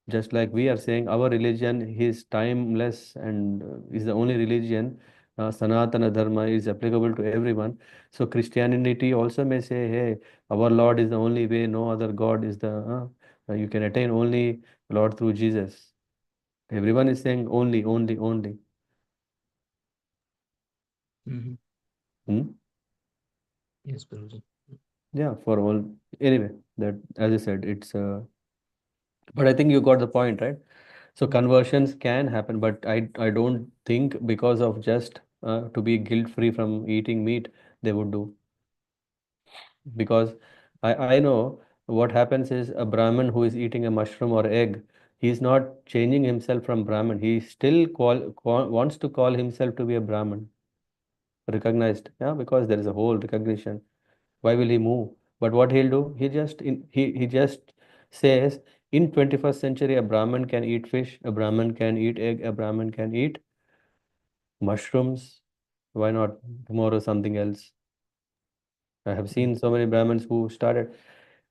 Just like we are saying our religion is timeless and is the only religion, Sanatana Dharma is applicable to everyone. So Christianity also may say, hey, our Lord is the only way, no other God is you can attain only Lord through Jesus. Everyone is saying only, only, only. Mhm. Hmm? Yes, Prabhuji. Yeah, for all. Anyway, that, as I said, but I think you got the point, right? So conversions can happen, but I don't think because of just to be guilt-free from eating meat, they would do. Because I know what happens is a Brahmin who is eating a mushroom or egg, he's not changing himself from Brahmin. He still wants to call himself to be a Brahmin, recognized. Yeah, because there is a whole recognition. Why will he move? But what he'll do, he just says in 21st century a Brahmin can eat fish, a Brahmin can eat egg, a Brahmin can eat mushrooms. Why not tomorrow something else? I have seen so many Brahmins who started.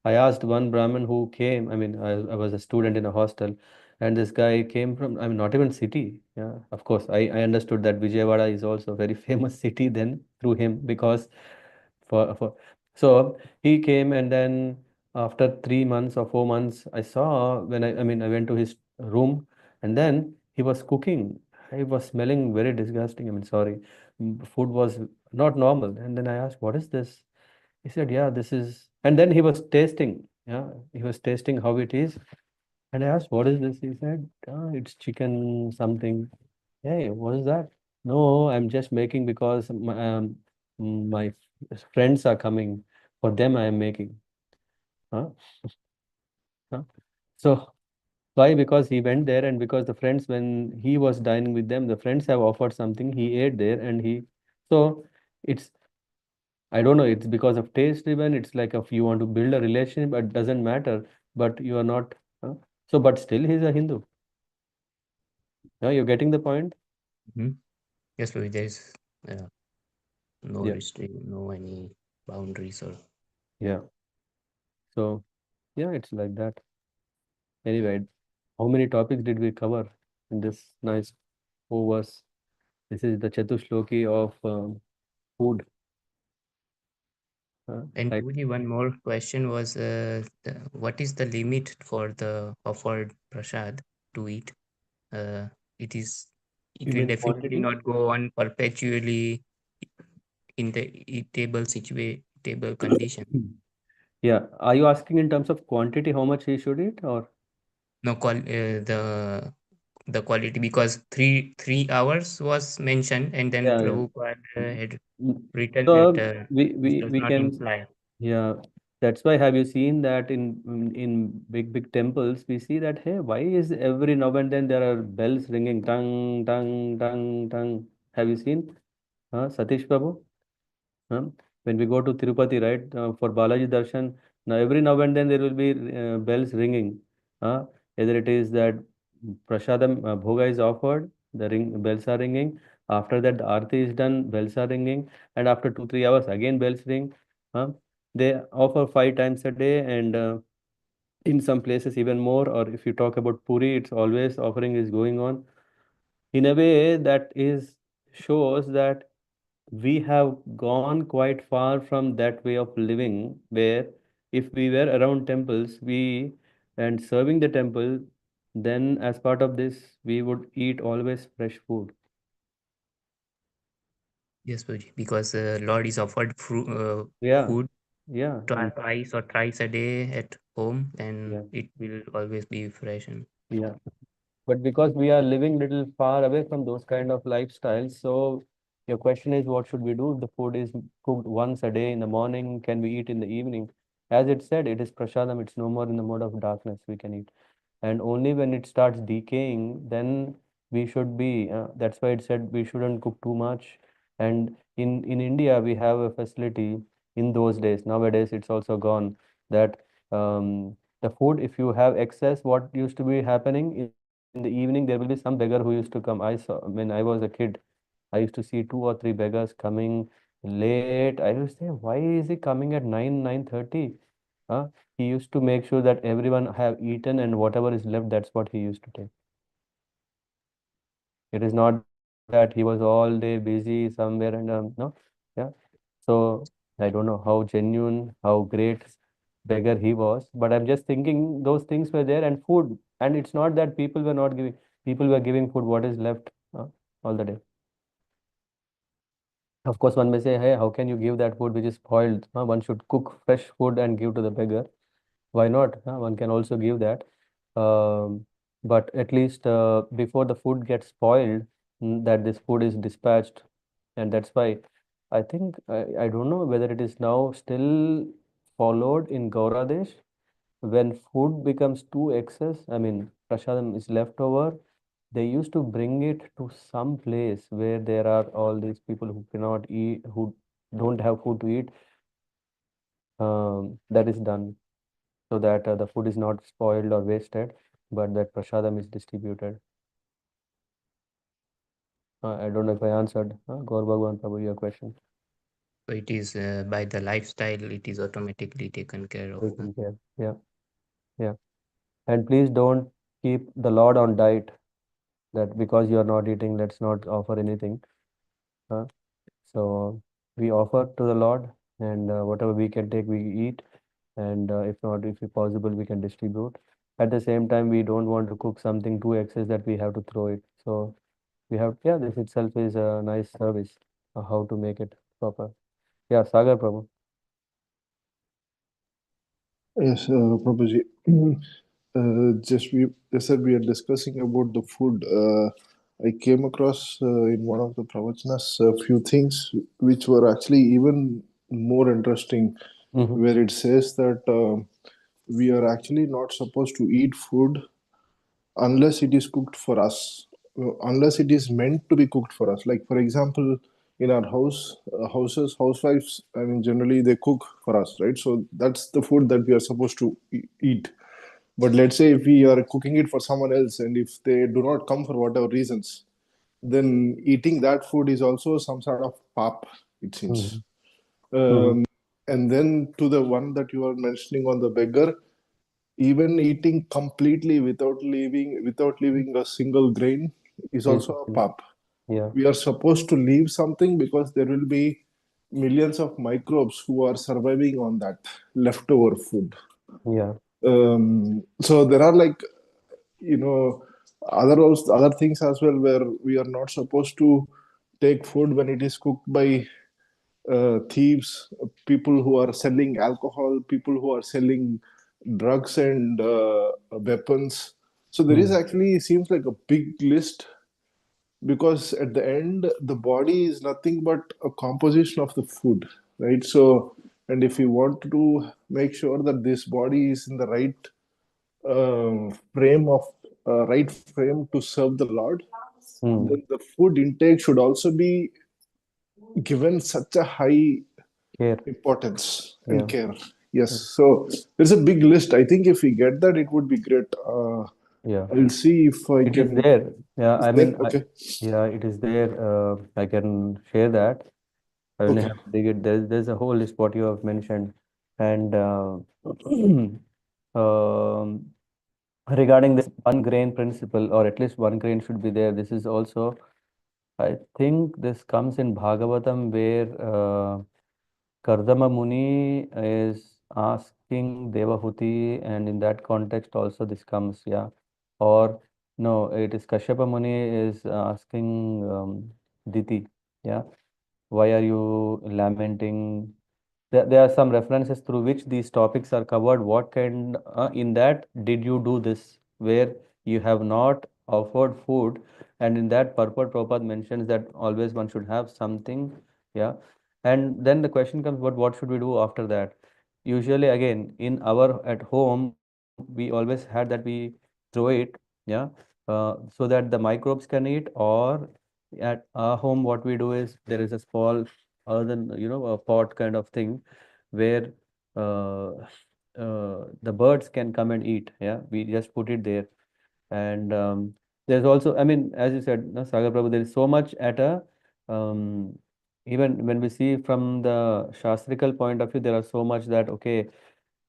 I asked one Brahmin who came. I mean, I was a student in a hostel, and this guy came from, I mean, not even city. Yeah, of course, I understood that Vijayawada is also a very famous city then through him, because for so he came, and then after 3 months or 4 months, I saw when I mean, I went to his room, and then he was cooking. He was smelling very disgusting. I mean, sorry, food was not normal. And then I asked, "What is this?" He said, yeah, this is, and then he was tasting. Yeah, he was tasting how it is. And I asked, what is this? He said, it's chicken something. Hey, what is that? No, I'm just making because my friends are coming. For them, I am making. Huh? Huh? So why? Because he went there, and because the friends, when he was dining with them, the friends have offered something. He ate there, and so it's I don't know, it's because of taste driven. It's like if you want to build a relationship, but doesn't matter, but you are not. So, but still he's a Hindu. Yeah, you're getting the point? Mhm. Yes, Prabhuji, there is no Yeah. restrict, no any boundaries or. Yeah. So, yeah, it's like that. Anyway, how many topics did we cover in this nice verse? This is the Chatushloki of food. And Right. Prabhuji, one more question was, what is the limit for the offered prasad to eat? Uh, it is, You it will mean definitely quantity? not go on perpetually in the eatable table condition. Yeah. Are you asking in terms of quantity, how much he should eat, or? No, the quality, because three hours was mentioned, and then Yeah, yeah. Prabhupada had Mm. written that So this does we not can. imply. Yeah, that's why have you seen that in big temples we see that, hey, why is every now and then there are bells ringing, tang tang tang tang. Have you seen, Satish Prabhu? Huh? When we go to Tirupati, right, for Balaji Darshan, now every now and then there will be bells ringing. Either it is that prasadam bhoga is offered, the bells are ringing. After that, the aarti is done, bells are ringing, and after 2 3 hours again bells ring. Huh? They offer 5 times a day, and in some places even more. Or if you talk about Puri, it's always offering is going on. In a way, that is shows that we have gone quite far from that way of living, where if we were around temples, we and serving the temple, then as part of this we would eat always fresh food. Yes, Puji, because Lord is offered Yeah, food yeah, and twice or thrice a day at home, yeah, and it will always be fresh. And yeah. But because we are living little far away from those kind of lifestyles, so your question is, what should we do if the food is cooked once a day in the morning? Can we eat in the evening? As it said, it is prasadam. It's no more in the mode of darkness. We can eat, and only when it starts decaying, then we should be. That's why it said we shouldn't cook too much. And in India, we have a facility in those days. Nowadays, it's also gone. That the food, if you have excess, what used to be happening in the evening, there will be some beggar who used to come. I saw when I was a kid, I used to see two or three beggars coming late. I used to say, why is he coming at 9:30? Huh? He used to make sure that everyone have eaten and whatever is left, that's what he used to take. It is not that he was all day busy somewhere and no, yeah. So I don't know how genuine, how great beggar he was, but I'm just thinking those things were there and food. And it's not that people were not giving, people were giving food what is left all the day. Of course, one may say, hey, how can you give that food which is spoiled? One should cook fresh food and give to the beggar. Why not? One can also give that. But at least before the food gets spoiled, that this food is dispatched. And that's why I think, I don't know whether it is now still followed in Gauradesh. When food becomes too excess, I mean, prasadam is left over, they used to bring it to some place where there are all these people who cannot eat, who don't have food to eat. That is done so that the food is not spoiled or wasted, but that prasadam is distributed. I don't know if I answered, Gaur Bhagwan Prabhu, your question. so it is by the lifestyle, it is automatically taken care of. Taken care. Yeah, yeah. And please don't keep the Lord on diet that because you are not eating, let's not offer anything. Uh, so we offer to the Lord, and whatever we can take, we eat. And if not, if possible, we can distribute. At the same time, we don't want to cook something too excess that we have to throw it. So we have, yeah, this itself is a nice service, how to make it proper. Yeah, Sagar Prabhu. Yes, Prabhuji. Just said we are discussing about the food. I came across in one of the pravachnas a few things which were actually even more interesting, Mm-hmm. where it says that we are actually not supposed to eat food unless it is cooked for us, unless it is meant to be cooked for us. Like for example, in our houses, housewives, I mean, generally they cook for us, right? So that's the food that we are supposed to eat. But let's say if we are cooking it for someone else, and if they do not come for whatever reasons, then eating that food is also some sort of pap, it seems. Mm-hmm. Mm-hmm. Um, and then to the one that you are mentioning on the beggar, even eating completely without leaving a single grain is Is also a pap. yeah, We are supposed to leave something because there will be millions of microbes who are surviving on that leftover food. yeah. So there are, like, you know, other things as well, where we are not supposed to take food when it is cooked by thieves, people who are selling alcohol, people who are selling drugs and weapons. So there is Mm. actually, seems like a big list, because at the end the body is nothing but a composition of the food, right? So, and if we want to make sure that this body is in the right frame to serve the Lord, Mm. then the food intake should also be given such a high Care. importance and Yeah. care. Yes. Mm. So there's a big list. I think if we get that, it would be great. Yeah. I'll see if I It is can. there. Yeah, Is I there? mean, Okay. yeah, it is there. I can share that. I only Okay. have to dig it. There's a whole list what you have mentioned, and um, regarding this one grain principle, or at least one grain should be there. This is also, I think, this comes in Bhagavatam where Kardama Muni is asking Devahuti, and in that context also this comes, yeah. Or no, it is Kashyapa Muni is asking Diti, yeah. Why are you lamenting? There are some references through which these topics are covered. What kind, in that, did you do this? Where you have not offered food, and in that, purport Prabhupada mentions that always one should have something, yeah. And then the question comes, what should we do after that? Usually, again, in our at home, we always had that we throw it, yeah, so that the microbes can eat, or at our home, what we do is there is a small earthen, a pot kind of thing where the birds can come and eat. Yeah, we just put it there. And there's also, I mean, as you said, no, Sagar Prabhu, there is so much at a, um, even when we see from the Shastrical point of view, there are so much that, okay,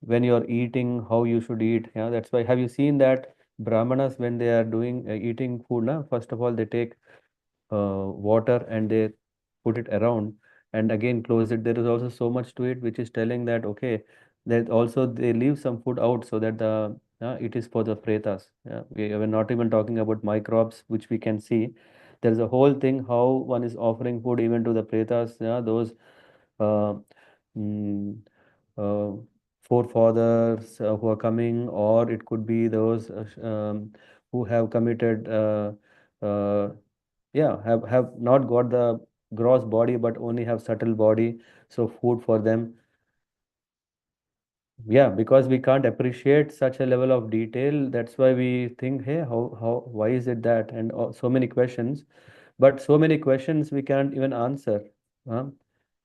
when you're eating, how you should eat. Yeah, that's why. Have you seen that Brahmanas, when they are doing eating food, na, first of all, they take water and they put it around and again close it. There is also so much to it which is telling that, okay, that also they leave some food out so that the it is for the pretas. Yeah, we are not even talking about microbes which we can see. There is a whole thing how one is offering food even to the pretas. Yeah, those uh, mm, uh, forefathers who are coming, or it could be those who have committed uh, yeah, have not got the gross body but only have subtle body, so food for them. Yeah, because we can't appreciate such a level of detail, that's why we think, hey, how why is it that, and so many questions, but so many questions we can't even answer, huh?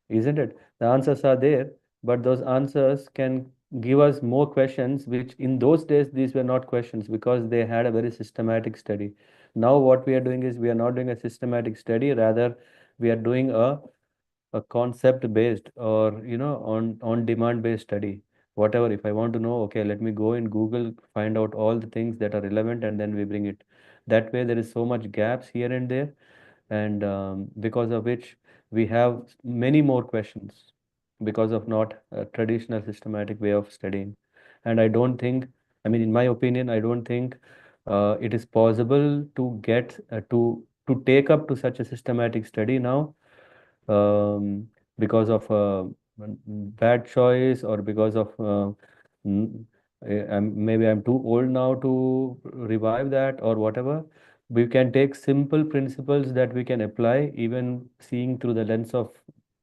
Isn't it? The answers are there, but those answers can give us more questions, which in those days these were not questions because they had a very systematic study. Now what we are doing is we are not doing a systematic study, rather we are doing a concept based, or on demand based study. Whatever, if I want to know, okay, let me go in Google, find out all the things that are relevant, and then we bring it. That way there is so much gaps here and there, and because of which we have many more questions because of not a traditional systematic way of studying. And I don't think, I mean, in my opinion, I don't think it is possible to get to take up to such a systematic study now, because of bad choice, or because of mm, maybe I'm too old now to revive that, or whatever. We can take simple principles that we can apply, even seeing through the lens of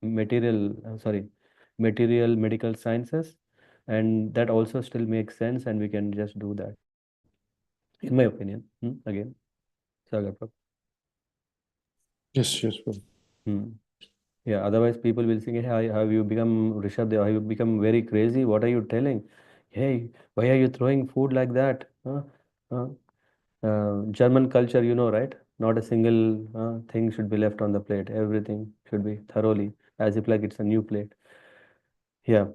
material medical sciences, and that also still makes sense, and we can just do that, in my opinion. Again, Sagar Prabhu. Yes, bro. Hmm. Yeah, otherwise people will think, hey, have you become Rishabh Dev? Have you become very crazy? What are you telling? Hey, why are you throwing food like that? Huh? Huh? German culture, right? Not a single thing should be left on the plate. Everything should be thoroughly, as if like it's a new plate. Yeah.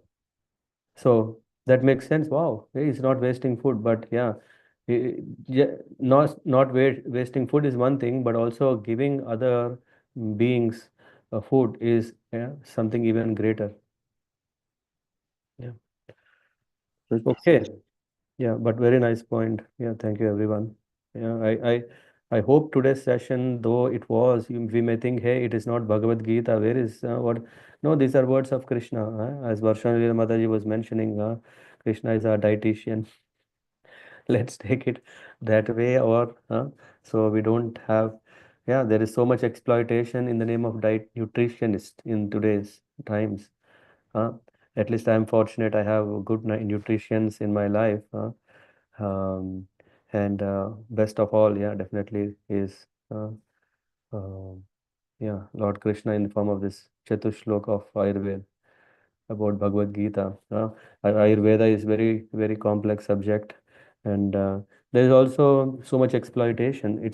So that makes sense. Wow, hey, he's not wasting food, but yeah, yeah, not wasting food is one thing, but also giving other beings food is, yeah, something even greater. Yeah. Okay. Yeah, but very nice point. Yeah, thank you, everyone. Yeah, I hope today's session, though it was, we may think, hey, it is not Bhagavad Gita. Where is what? No, these are words of Krishna. As Varshanali Mataji was mentioning, Krishna is our dietitian. Let's take it that way, or so we don't have. Yeah, there is so much exploitation in the name of diet nutritionist in today's times. Uh, at least I'm fortunate. I have good nutritions in my life. Um, and best of all, yeah, definitely is uh, yeah, Lord Krishna in the form of this Chatushlok of Ayurveda about Bhagavad Gita. Ayurveda is very, very complex subject, and there is also so much exploitation.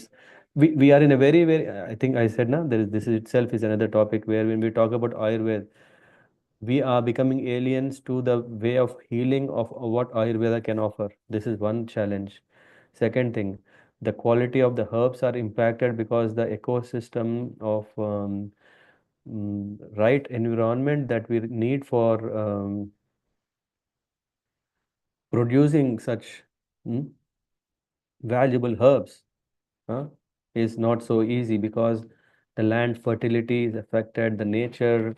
We are in a very, very, I think I said now, this is itself is another topic where when we talk about Ayurveda, we are becoming aliens to the way of healing of what Ayurveda can offer. This is one challenge. Second thing, the quality of the herbs are impacted because the ecosystem of right environment that we need for producing such mm, valuable herbs, huh, is not so easy, because the land fertility is affected, the nature,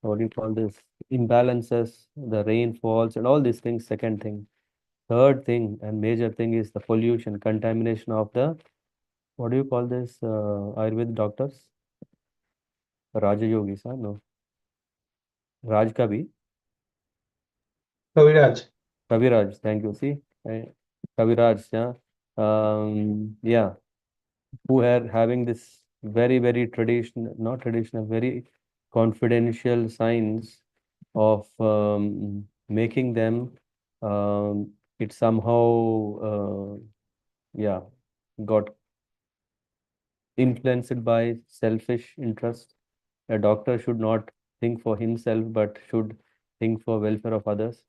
what do you call this, imbalances, the rainfalls and all these things. Second thing. Third thing and major thing is the pollution, contamination of the, what do you call this, Ayurvedic doctors? Raja Yogis, huh? No. Raj Kavi. Kaviraj. Kaviraj, thank you. See, Kaviraj, yeah. Yeah, who are having this very traditional, not traditional, very confidential signs of making them it somehow yeah, got influenced by selfish interest. A doctor should not think for himself but should think for welfare of others.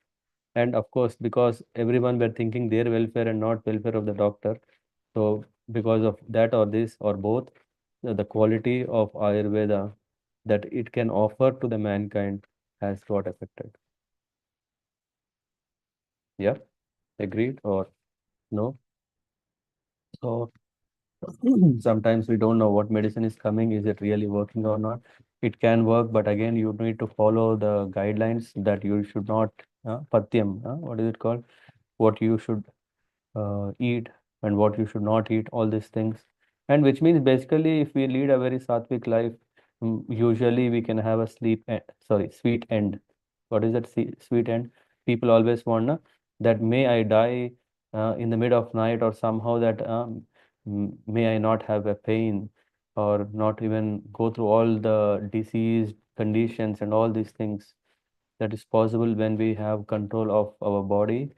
And of course, because everyone were thinking their welfare and not welfare of the doctor, so because of that or this or both, the quality of Ayurveda that it can offer to the mankind has got affected. Yeah, agreed or no? So sometimes we don't know what medicine is coming, is it really working or not? It can work, but again, you need to follow the guidelines that you should not, patyam, what is it called? What you should eat and what you should not eat, all these things. And which means basically, if we lead a very sattvic life, usually we can have a sweet end. What is that sweet end? People always want that may I die in the mid of night or somehow that may I not have a pain or not even go through all the disease conditions and all these things. That is possible when we have control of our body.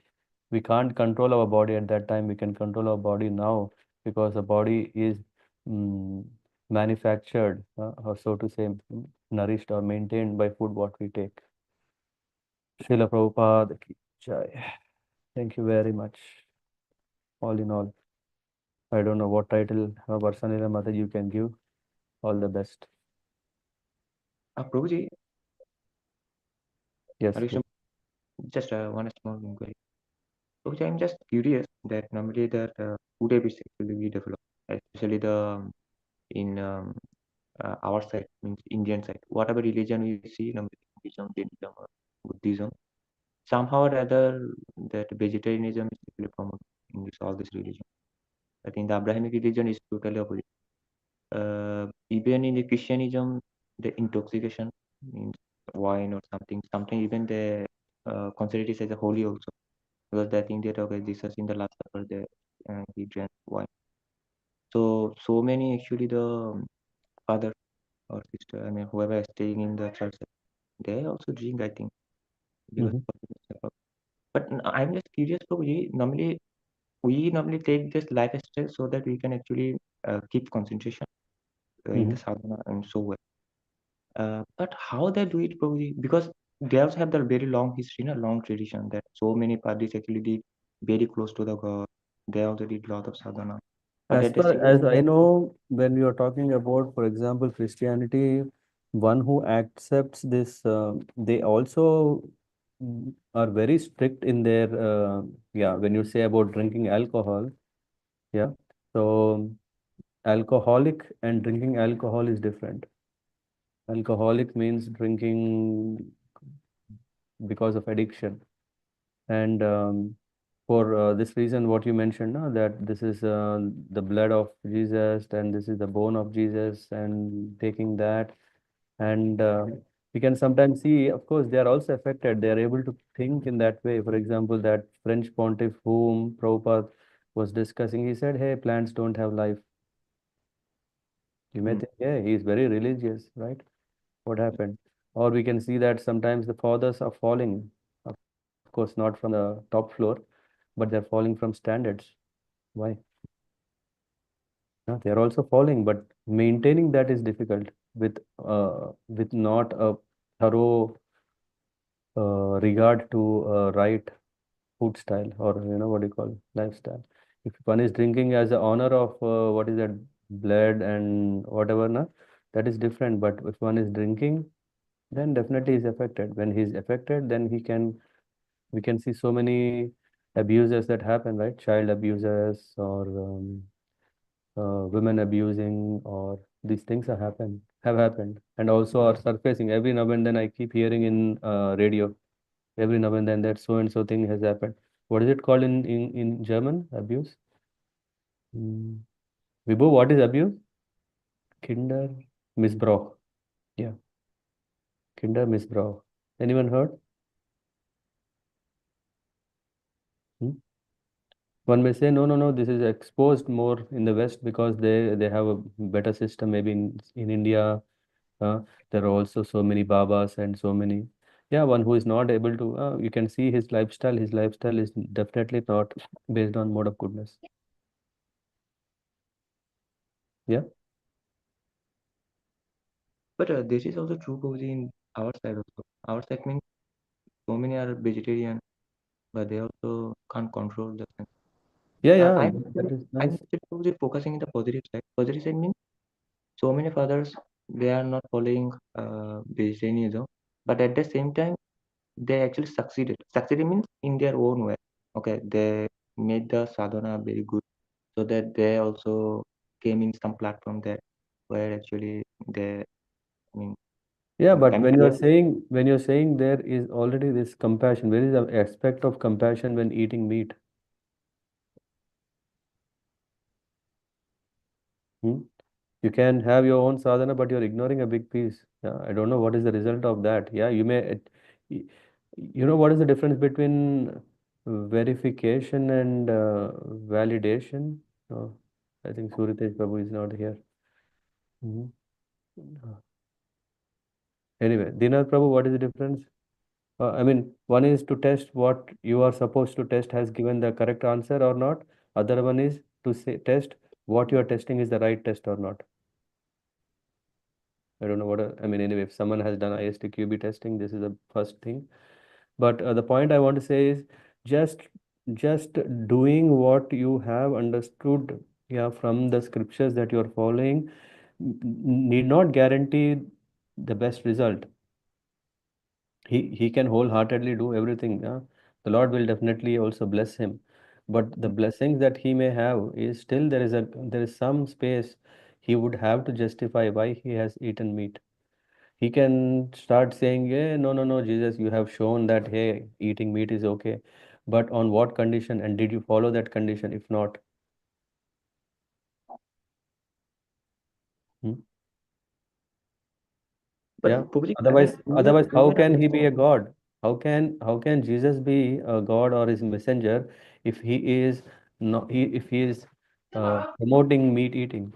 We can't control our body at that time. We can control our body now because the body is mm, manufactured or so to say nourished or maintained by food what we take. Srila Prabhupada ki jai. Thank you very much. All in all, I don't know what title Varsanila Mata you can give. All the best. Prabhuji, Yes. Hare Krishna, just one small inquiry. Prabhuji, I'm just curious that normally that food habits actually we develop, especially the in our side, means Indian side. Whatever religion we see, normally Hinduism, Jainism, or Buddhism, somehow or other that vegetarianism is actually common in all this religion. I think the Abrahamic religion is totally opposite. Even in the Christianism, the intoxication means wine or something even they consider it as a holy also, because they think that okay, Jesus in the last supper he drank wine. So many actually the father or sister, I mean whoever is staying in the church, they also drink, I think, because but I'm just curious, Prabhuji, normally we normally take this lifestyle so that we can actually keep concentration in the sadhana and so well. But how they do it, Prabhuji? Because they also have the very long history, long tradition that so many padris actually did very close to the God. They also did lot of sadhana. But As at the far same as I time, know, when you are talking about, for example, Christianity, one who accepts this, they also are very strict in their, yeah, when you say about drinking alcohol, yeah. So, alcoholic and drinking alcohol is different. Alcoholic means drinking because of addiction. And for this reason, what you mentioned, that this is the blood of Jesus and this is the bone of Jesus, and taking that. And we can sometimes see, of course, they are also affected. They are able to think in that way. For example, that French pontiff whom Prabhupada was discussing, he said, hey, plants don't have life. You may think, yeah, he is very religious, right? What happened? Or we can see that sometimes the fathers are falling, of course, not from the top floor, but they're falling from standards. Why? They are also falling, but maintaining that is difficult with not a thorough regard to right food style, or what do you call lifestyle. If one is drinking as a honor of what is that, blood and whatever, that is different. But if one is drinking, then definitely is affected. When he's affected, then we can see so many abuses that happen, right? Child abuses or women abusing or These things have happened, and also are surfacing every now and then. I keep hearing in radio every now and then that so and so thing has happened. What is it called in German? Abuse? Mm. Vibhu, what is abuse? Kinder Missbrauch. Yeah, Kinder Missbrauch. Anyone heard? Hmm? One may say, no, no, no, this is exposed more in the West because they have a better system. Maybe in India, uh, there are also so many Babas and so many. Yeah, one who is not able to, you can see his lifestyle. His lifestyle is definitely not based on mode of goodness. Yeah. But this is also true, Prabhuji, in our side also. Our side means so many are vegetarian, but they also can't control the sense. Yeah, yeah, I'm that is I'm nice. actually Prabhuji focusing in the positive side. Positive side means so many fathers they are not following vegetarianism, but at the same time they actually succeeded. Succeeded means in their own way. Okay, they made the sadhana very good, so that they also came in some platform that where actually they, I mean, Yeah, but I mean they, when you're saying there is already this compassion, where is the aspect of compassion when eating meat? Hmm? You can have your own sadhana, but you're ignoring a big piece. Yeah, I don't know what is the result of that. Yeah, y- you know what is the difference between verification and validation? Oh, I think Suritesh Babu is not here. Mhm. Anyway, Dinath Prabhu, what is the difference? I mean, one is to test what you are supposed to test has given the correct answer or not. Other one is to say test what you are testing is the right test or not. I don't know I mean, anyway, if someone has done ISTQB testing, this is the first thing. But the point I want to say is just just doing what you have understood, yeah, from the scriptures that you are following need not guarantee the best result. He can wholeheartedly do everything. Yeah? The Lord will definitely also bless him. But the blessings that he may have is still there is some space he would have to justify why he has eaten meat. He can start saying, "Yeah, no, no, no, Jesus, you have shown that hey, eating meat is okay. But on what condition? And did you follow that condition? If not, hmm? Yeah. but Prabhuji, I Otherwise, mean, we how may not can he be understand. a God? How can Jesus be a God or his messenger if he is not if he is promoting meat eating?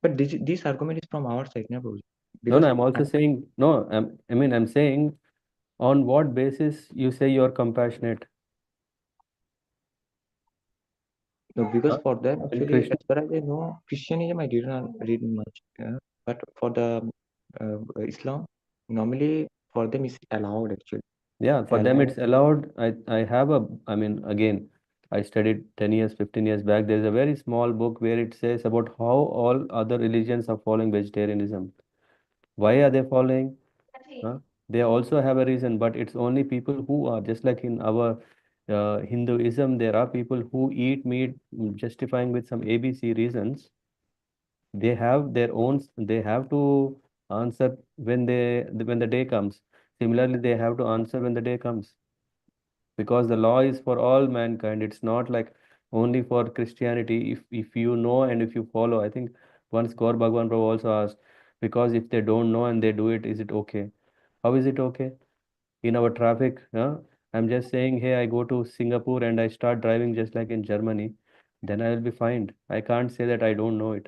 But this argument is from our side, no, Prabhuji, No, no, because I'm also saying no. I mean, I'm saying on what basis you say you're compassionate? no, because Huh? for them In actually, Krishna. as far as I know, Christianism I did not read much, but for the Islam, normally for them is allowed actually. Yeah, for them Allowed. it's allowed. I have I mean, again, I studied 10 years, 15 years back. There's a very small book where it says about how all other religions are following vegetarianism. Why are they following? Huh? They also have a reason, but it's only people who are just like in our Hinduism, there are people who eat meat justifying with some ABC reasons. They have their own, they have to answer when the day comes. Similarly, they have to answer when the day comes because the law is for all mankind. It's not like only for Christianity. If you know and if you follow, I think once Gaur Bhagwan Prabhu also asked, because if they don't know and they do it, is it okay? How is it okay? In our traffic, I'm just saying, hey, I go to Singapore and I start driving just like in Germany, then I will be fined. I can't say that I don't know it.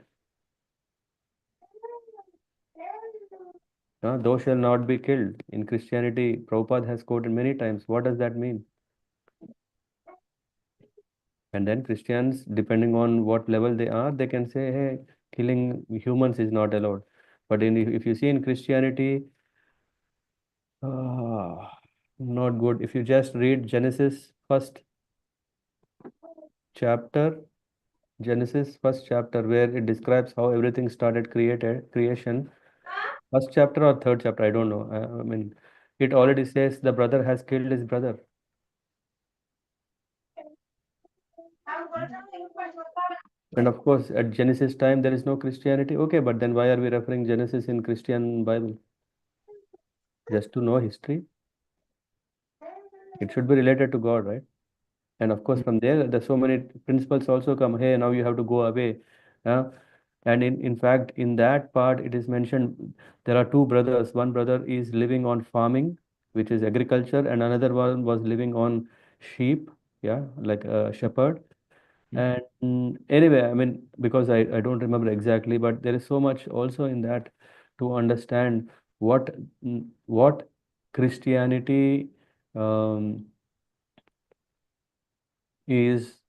Thou shall not be killed. In Christianity, Prabhupada has quoted many times. What does that mean? And then Christians, depending on what level they are, they can say, hey, killing humans is not allowed. But if you see in Christianity, uh, not good. If you just read Genesis chapter, Genesis first chapter, where it describes how everything started creation. First chapter or third chapter, I don't know. I mean, it already says the brother has killed his brother. And of course, at Genesis time, there is no Christianity. Okay, but then why are we referring Genesis in Christian Bible? Just to know history. It should be related to God, right? And of course, from there, there's so many principles also come. Hey, now you have to go away. Uh, and in fact, in that part, it is mentioned there are two brothers. One brother is living on farming, which is agriculture, and another one was living on sheep, yeah, like a shepherd. And anyway, I mean, because I don't remember exactly, but there is so much also in that to understand what Christianity is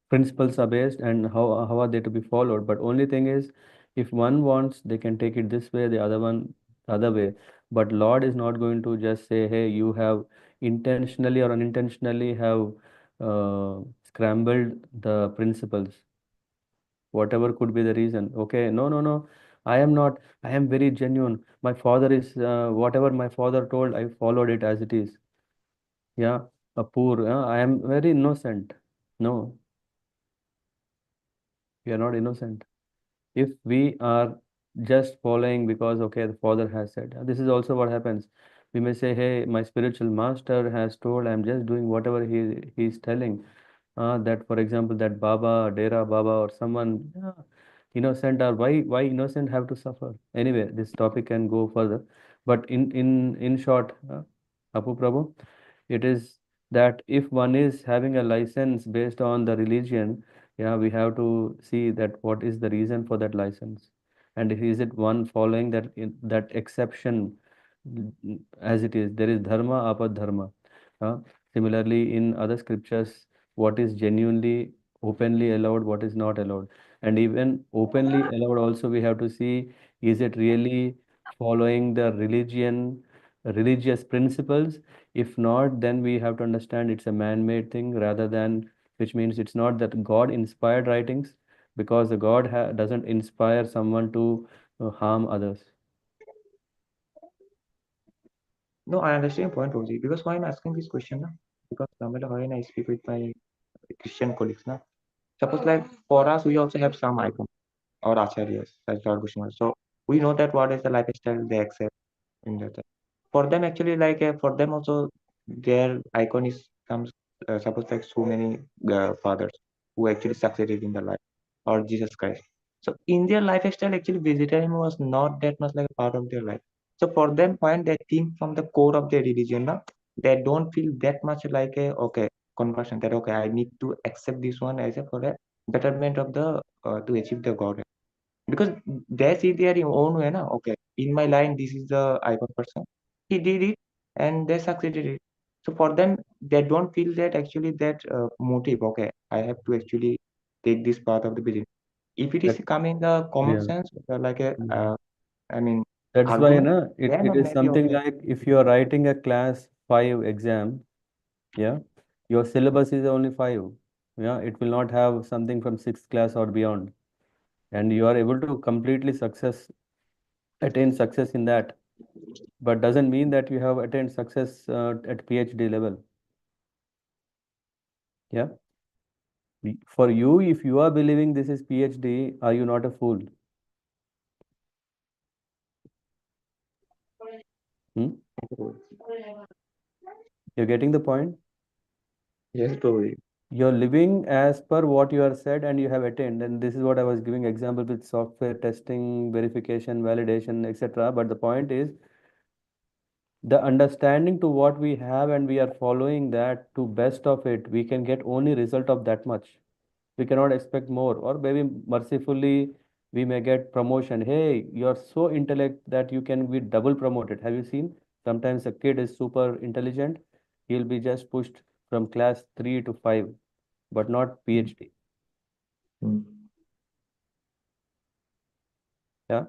principles are based and how are they to be followed. But only thing is, if one wants, they can take it this way, the other one the other way. But Lord is not going to just say, hey, you have intentionally or unintentionally have scrambled the principles, whatever could be the reason. Okay, no, no, no. I am not. I am very genuine. My father is whatever my father told, I followed it as it is. Yeah, a poor. I am very innocent. No, we are not innocent. If we are just following because okay the father has said, this is also what happens. We may say, hey, my spiritual master has told, I'm just doing whatever he's telling. That for example that Baba, Dera Baba or someone, innocent, or why innocent have to suffer. Anyway, this topic can go further, but in short, Apu Prabhu, it is that if one is having a license based on the religion, yeah, we have to see that what is the reason for that license, and is it one following that exception, as it is there is dharma apad dharma. uh, Similarly in other scriptures, what is genuinely openly allowed, what is not allowed, and even openly allowed also we have to see, is it really following the religious principles. If not, then we have to understand it's a man-made thing rather than, which means it's not that God inspired writings, because the God doesn't inspire someone to harm others. No, I understand your point, Rosie. Because why I'm asking this question, na? Because normally when I speak with my Christian colleagues, na, suppose like for us, we also have some icon or acharyas, like Lord Kushma. So we know that what is the lifestyle they accept in that. For them, actually, like for them also, their icon is comes. Suppose like so many fathers who actually succeeded in their life, or Jesus Christ. So in their lifestyle, actually, vegetarianism was not that much like a part of their life. So for them, when they think from the core of their religion, na, they don't feel that much like a okay conversion, that okay, I need to accept this one as a for a betterment of the to achieve the God, because they see their own way na. Okay, in my line this is the icon person, he did it and they succeeded it. So for them, they don't feel that actually that motive, okay, I have to actually take this path of the business. If it is That, coming the common yeah. sense, like a Mhm. I mean That's why, argument, na, it, then it is maybe something okay. like if you are writing a class 5 exam, yeah, your syllabus is only 5. Yeah, it will not have something from 6th class or beyond. And you are able to completely attain success in that, but doesn't mean that you have attained success at PhD level. Yeah. For you, if you are believing this is PhD, are you not a fool? Hmm? You're getting the point? Yes, probably. You're living as per what you are said and you have attained. And this is what I was giving example with software testing, verification, validation, etc. But the point is the understanding to what we have and we are following that to best of it, we can get only result of that much. We cannot expect more, or maybe mercifully we may get promotion. Hey, you're so intellect that you can be double promoted. Have you seen? Sometimes a kid is super intelligent, he'll be just pushed from class 3 to 5, but not PhD. Mm. Yeah.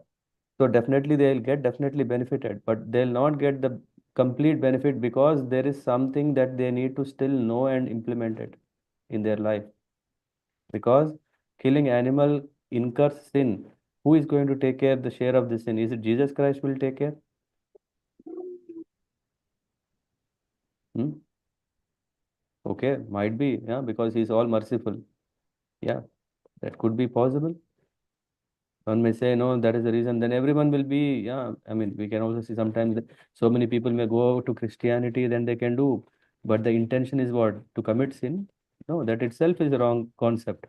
So definitely they'll get definitely benefited, but they'll not get the complete benefit because there is something that they need to still know and implement it in their life. Because killing animal incurs sin. Who is going to take care the share of the sin? Is it Jesus Christ will take care? Hmm? Okay, might be, yeah, because he's all merciful. Yeah. That could be possible. One may say, no, that is the reason. Then everyone will be, yeah. I mean, we can also see sometimes that so many people may go to Christianity, then they can do. But the intention is what? To commit sin? No, that itself is a wrong concept.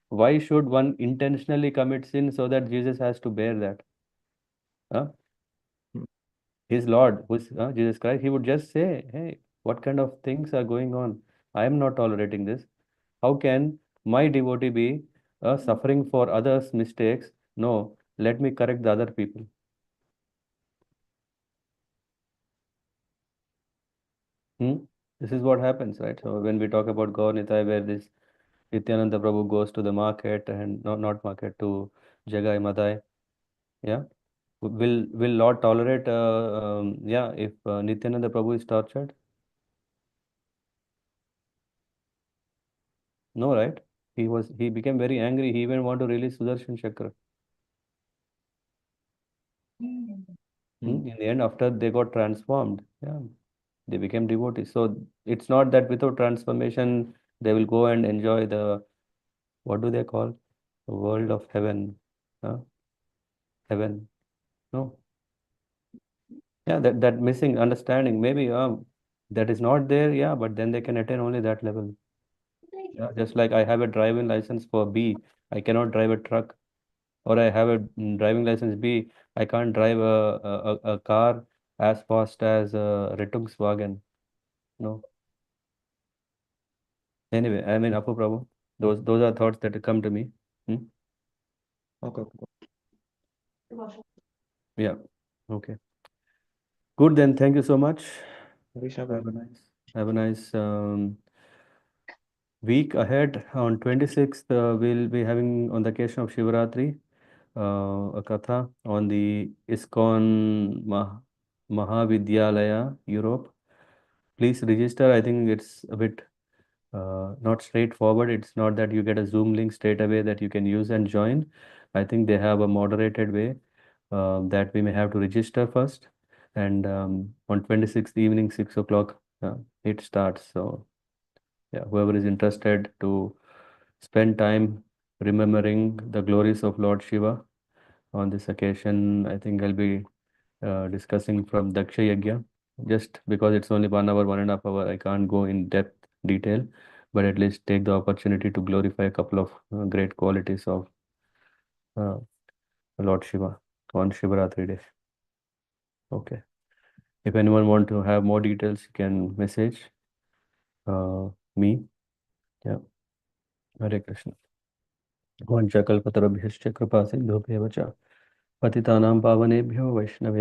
Why should one intentionally commit sin so that Jesus has to bear that? Huh? His Lord, who's Jesus Christ, he would just say, hey, what kind of things are going on? I am not tolerating this. How can my devotee be suffering for others' mistakes? No, let me correct the other people. Hmm? This is what happens, right? So when we talk about Gaur Nitai, where this Nityananda Prabhu goes to the market and not market to Jagai Madai, yeah, will Lord tolerate? Yeah, if Nityananda Prabhu is tortured, no, right? He became very angry. He even want to release Sudarshan Chakra. In the end, after they got transformed, yeah, they became devotees. So it's not that without transformation they will go and enjoy the, what do they call, the world of heaven, heaven. No, yeah, that missing understanding maybe that is not there. Yeah, but then they can attain only that level. Yeah, just like I have a driving license for B, I cannot drive a truck, or I have a driving license B, I can't drive a car as fast as a Rettungswagen. No. Anyway, I mean, Apu Prabhu, those are thoughts that come to me. Hmm? Okay. Yeah. Okay. Good then. Thank you so much. Krishna Have Prabhu. a nice, have a nice week ahead. On 26th, we'll be having on the occasion of Shivaratri a katha on the ISKCON Mahavidyalaya, Europe. Please register. I think it's a bit not straightforward. It's not that you get a Zoom link straight away that you can use and join. I think they have a moderated way that we may have to register first. And on 26th evening, 6 o'clock, it starts. So, yeah, whoever is interested to spend time remembering the glories of Lord Shiva on this occasion, I think I'll be discussing from Daksha Yajna. Just because it's only 1 hour, 1.5 hour, I can't go in depth detail, but at least take the opportunity to glorify a couple of great qualities of uh, Lord Shiva on Shivaratri day. Okay. If anyone want to have more details, you can message me. Yeah. Hare Krishna. Vanchakalpatarabhyascha kripa sindhubhya vacha पतितानां पावनेभ्यो वैष्णवे